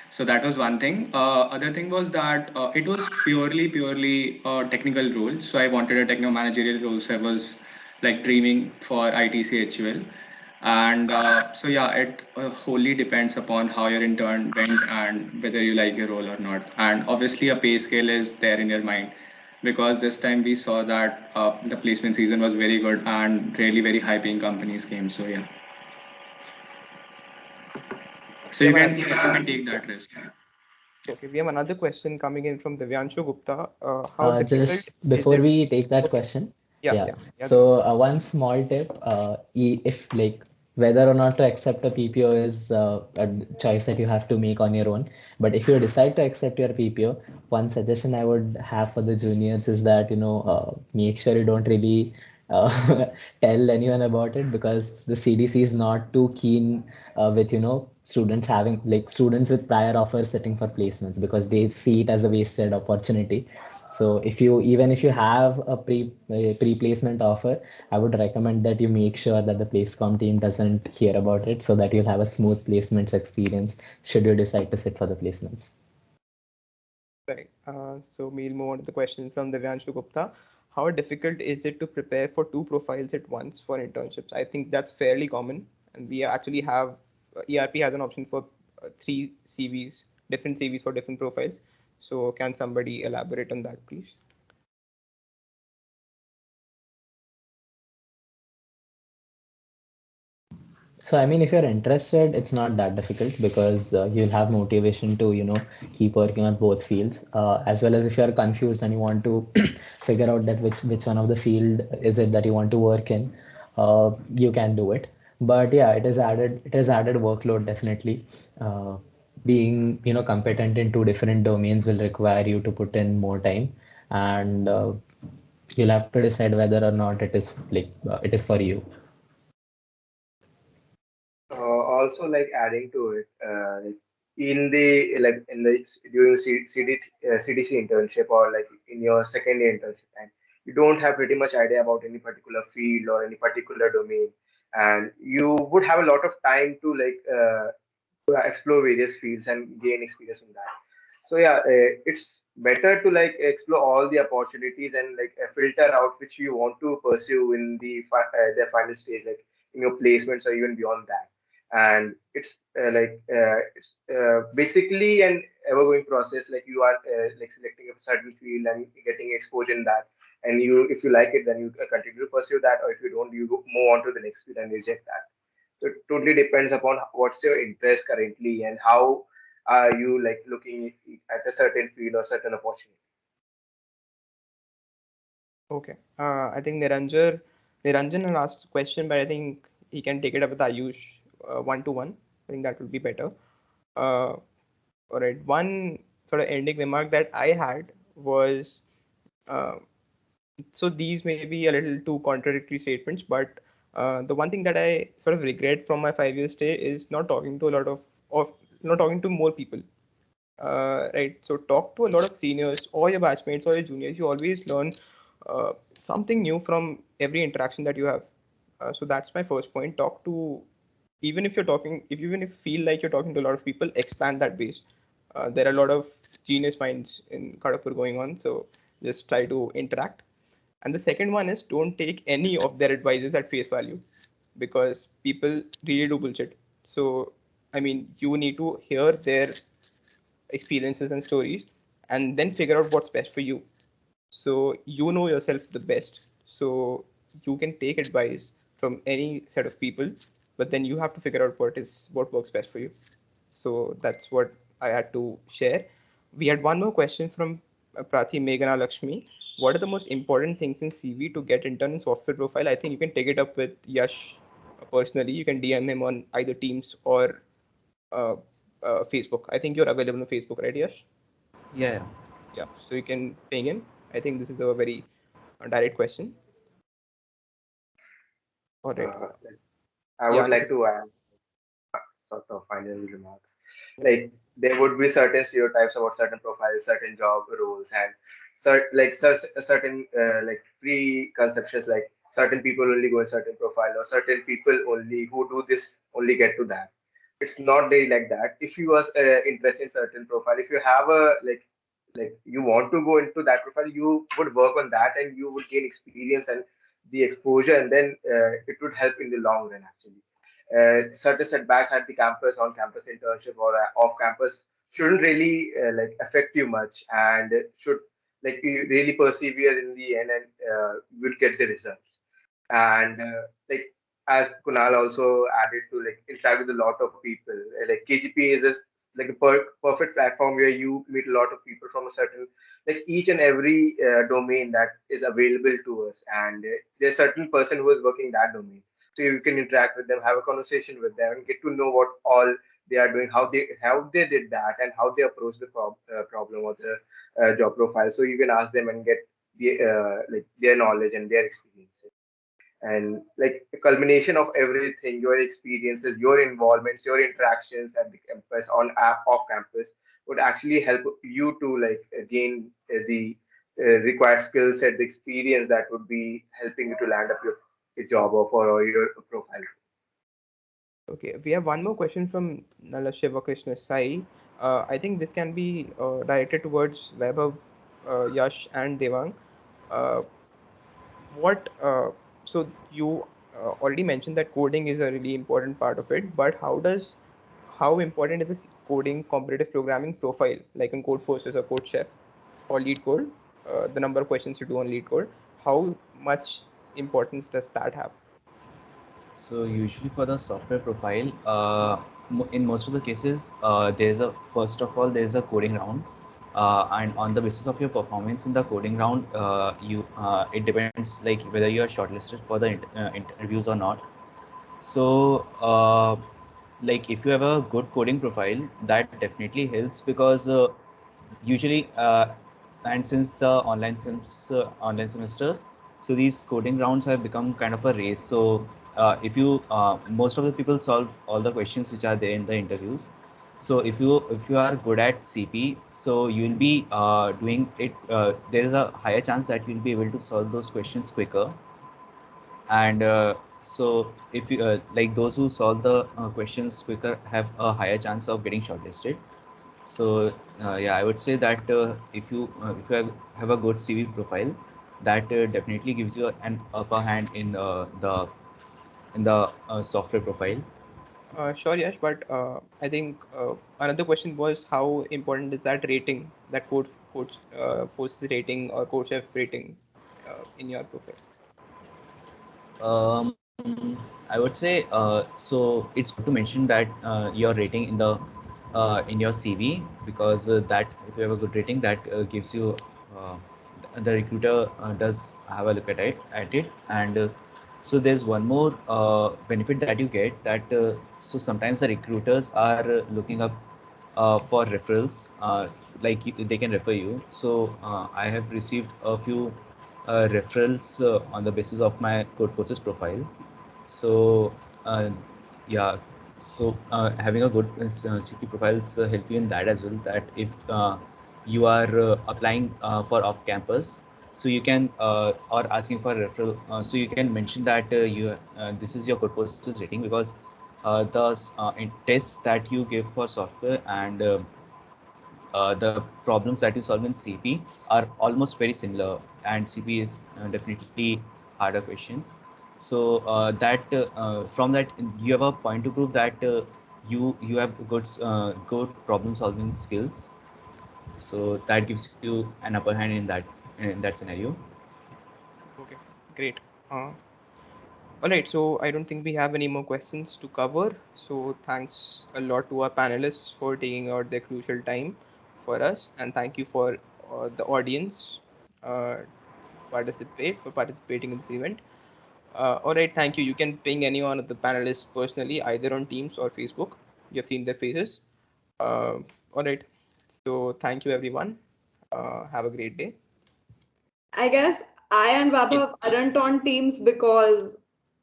So that was one thing. Other thing was that it was purely a technical role. So I wanted a techno managerial role. So I was like dreaming for ITCHUL. And so yeah, it wholly depends upon how your intern went and whether you like your role or not. And obviously, a pay scale is there in your mind because this time we saw that the placement season was very good and really very high paying companies came. So yeah, so Yeah, you can take that risk. Okay, we have another question coming in from Divyanshu Gupta. How difficult Just is before it? we take that Okay, question, yeah, yeah. yeah, yeah. So one small tip, if like whether or not to accept a PPO is a choice that you have to make on your own. But if you decide to accept your PPO, one suggestion I would have for the juniors is that, make sure you don't really tell anyone about it, because the CDC is not too keen with, students having like students with prior offers sitting for placements, because they see it as a wasted opportunity. So even if you have a pre-placement offer, I would recommend that you make sure that the Placecom team doesn't hear about it, so that you'll have a smooth placements experience should you decide to sit for the placements. Right. So we'll move on to the question from Divyanshu Gupta. How difficult is it to prepare for two profiles at once for internships? I think that's fairly common, and we actually have ERP has an option for three CVs, different CVs for different profiles. So can somebody elaborate on that, please? So, I mean, if you're interested, it's not that difficult, because you'll have motivation to, keep working on both fields. As well as if you're confused and you want to figure out that which one of the field is it that you want to work in, you can do it. But yeah, it has added workload, definitely. Being, competent in two different domains will require you to put in more time, and you'll have to decide whether or not it is for you. Also, like adding to it, like in the during CDC internship, or like in your second year internship time, you don't have pretty much idea about any particular field or any particular domain, and you would have a lot of time to to explore various fields and gain experience in that. So yeah, it's better to like explore all the opportunities and filter out which you want to pursue in the final stage, like in your placements or even beyond that. And it's basically an ever going process. Like you are selecting a certain field and getting exposure in that. And you, if you like it, then you continue to pursue that, or if you don't, you move on to the next field and reject that. So it totally depends upon what's your interest currently and how are you like looking at a certain field or certain opportunity. Okay. I think Niranjan has asked a question, but I think he can take it up with Ayush one to one. I think that would be better. Uh, all right. One sort of ending remark that I had was uh, so these may be a little too contradictory statements, but the one thing that I sort of regret from my 5 year stay is not talking to a lot of not talking to more people. Right. So talk to a lot of seniors or your batchmates or your juniors. You always learn uh, something new from every interaction that you have. So that's my first point. Talk to even if you're talking, if even if you feel like you're talking to a lot of people, expand that base. There are a lot of genius minds in Kharagpur going on, so just try to interact. And the second one is don't take any of their advices at face value because people really do bullshit. So, I mean, you need to hear their experiences and stories and then figure out what's best for you. So, you know yourself the best. So, you can take advice from any set of people, but then you have to figure out what works best for you. So, that's what I had to share. We had one more question from Prathi Meghana Lakshmi. What are the most important things in CV to get intern in software profile? I think you can take it up with Yash personally. You can DM him on either Teams or uh, Facebook. I think you're available on Facebook, right, Yash? Yeah. Yeah. So you can ping him. I think this is a very direct question. All right. I would Yeah. like to add sort of final remarks. Like there would be certain stereotypes about certain profiles, certain job roles, and certain like preconceptions, like certain people only go in certain profile, or certain people only who do this only get to that. It's not really like that. If you are interested in certain profile, if you have a like you want to go into that profile, you would work on that, and you would gain experience and the exposure, and then it would help in the long run actually. Certain setbacks at the campus, on campus internship, or off campus shouldn't really like affect you much, and should like you really persevere in the end, and you will get the results. And like as Kunal also added to, like interact with a lot of people. Like KGP is like a perfect platform where you meet a lot of people from a certain, like each and every domain that is available to us, and there's a certain person who is working that domain, so you can interact with them, have a conversation with them, and get to know what all they are doing, how they did that, and how they approach the problem or the job profile. So you can ask them and get the like their knowledge and their experiences. And like the culmination of everything, your experiences, your involvements, your interactions at the campus, on off campus, would actually help you to like gain the required skill set, the experience that would be helping you to land up your job offer or your profile. Okay, we have one more question from Nala Shivakrishna Sai. I think this can be directed towards Vaibhav, Yash, and Devang. Uh, what so you already mentioned that coding is a really important part of it, but how important is this coding competitive programming profile, like in Codeforces or CodeChef or LeetCode, the number of questions you do on LeetCode, how much importance does that have? So usually for the software profile, in most of the cases, first of all there's a coding round, and on the basis of your performance in the coding round, it depends like whether you are shortlisted for the interviews or not. So like if you have a good coding profile, that definitely helps because usually and since the online semesters, so these coding rounds have become kind of a race. So if you most of the people solve all the questions which are there in the interviews. So if you are good at CP, so you'll be doing it. There is a higher chance that you'll be able to solve those questions quicker. And so if you like those who solve the questions quicker have a higher chance of getting shortlisted. So yeah, I would say that if you have a good CV profile, that definitely gives you an upper hand in the software profile. Sure, Yash, but I think another question was how important is that rating, that forces rating or CodeChef rating in your profile? I would say so. It's good to mention that your rating in your CV, because that if you have a good rating, that gives you uh, the recruiter does have a look at it. And so there's one more benefit that you get, that so sometimes the recruiters are looking up for referrals, like they can refer you. So I have received a few referrals on the basis of my Codeforces profile. So yeah, so having a good CP profiles help you in that as well. That if you are applying for off campus, so you can or asking for a referral, so you can mention that this is your Codeforces rating, because the tests that you give for software and the problems that you solve in CP are almost very similar, and CP is definitely harder questions. So from that you have a point to prove that you have good problem solving skills. So that gives you an upper hand in that scenario. Okay, great. All right, so I don't think we have any more questions to cover. So thanks a lot to our panelists for taking out their crucial time for us, and thank you for the audience for participating in this event. All right, thank you. You can ping any one of the panelists personally, either on Teams or Facebook. You've seen their faces. All right, so thank you everyone. Have a great day. I guess I and Yes. Vaibhav aren't on Teams because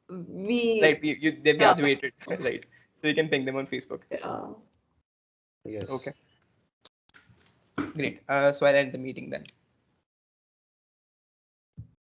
we they've graduated, right? So you can ping them on Facebook. yeah. Yes. Okay. Great. So I'll end the meeting then.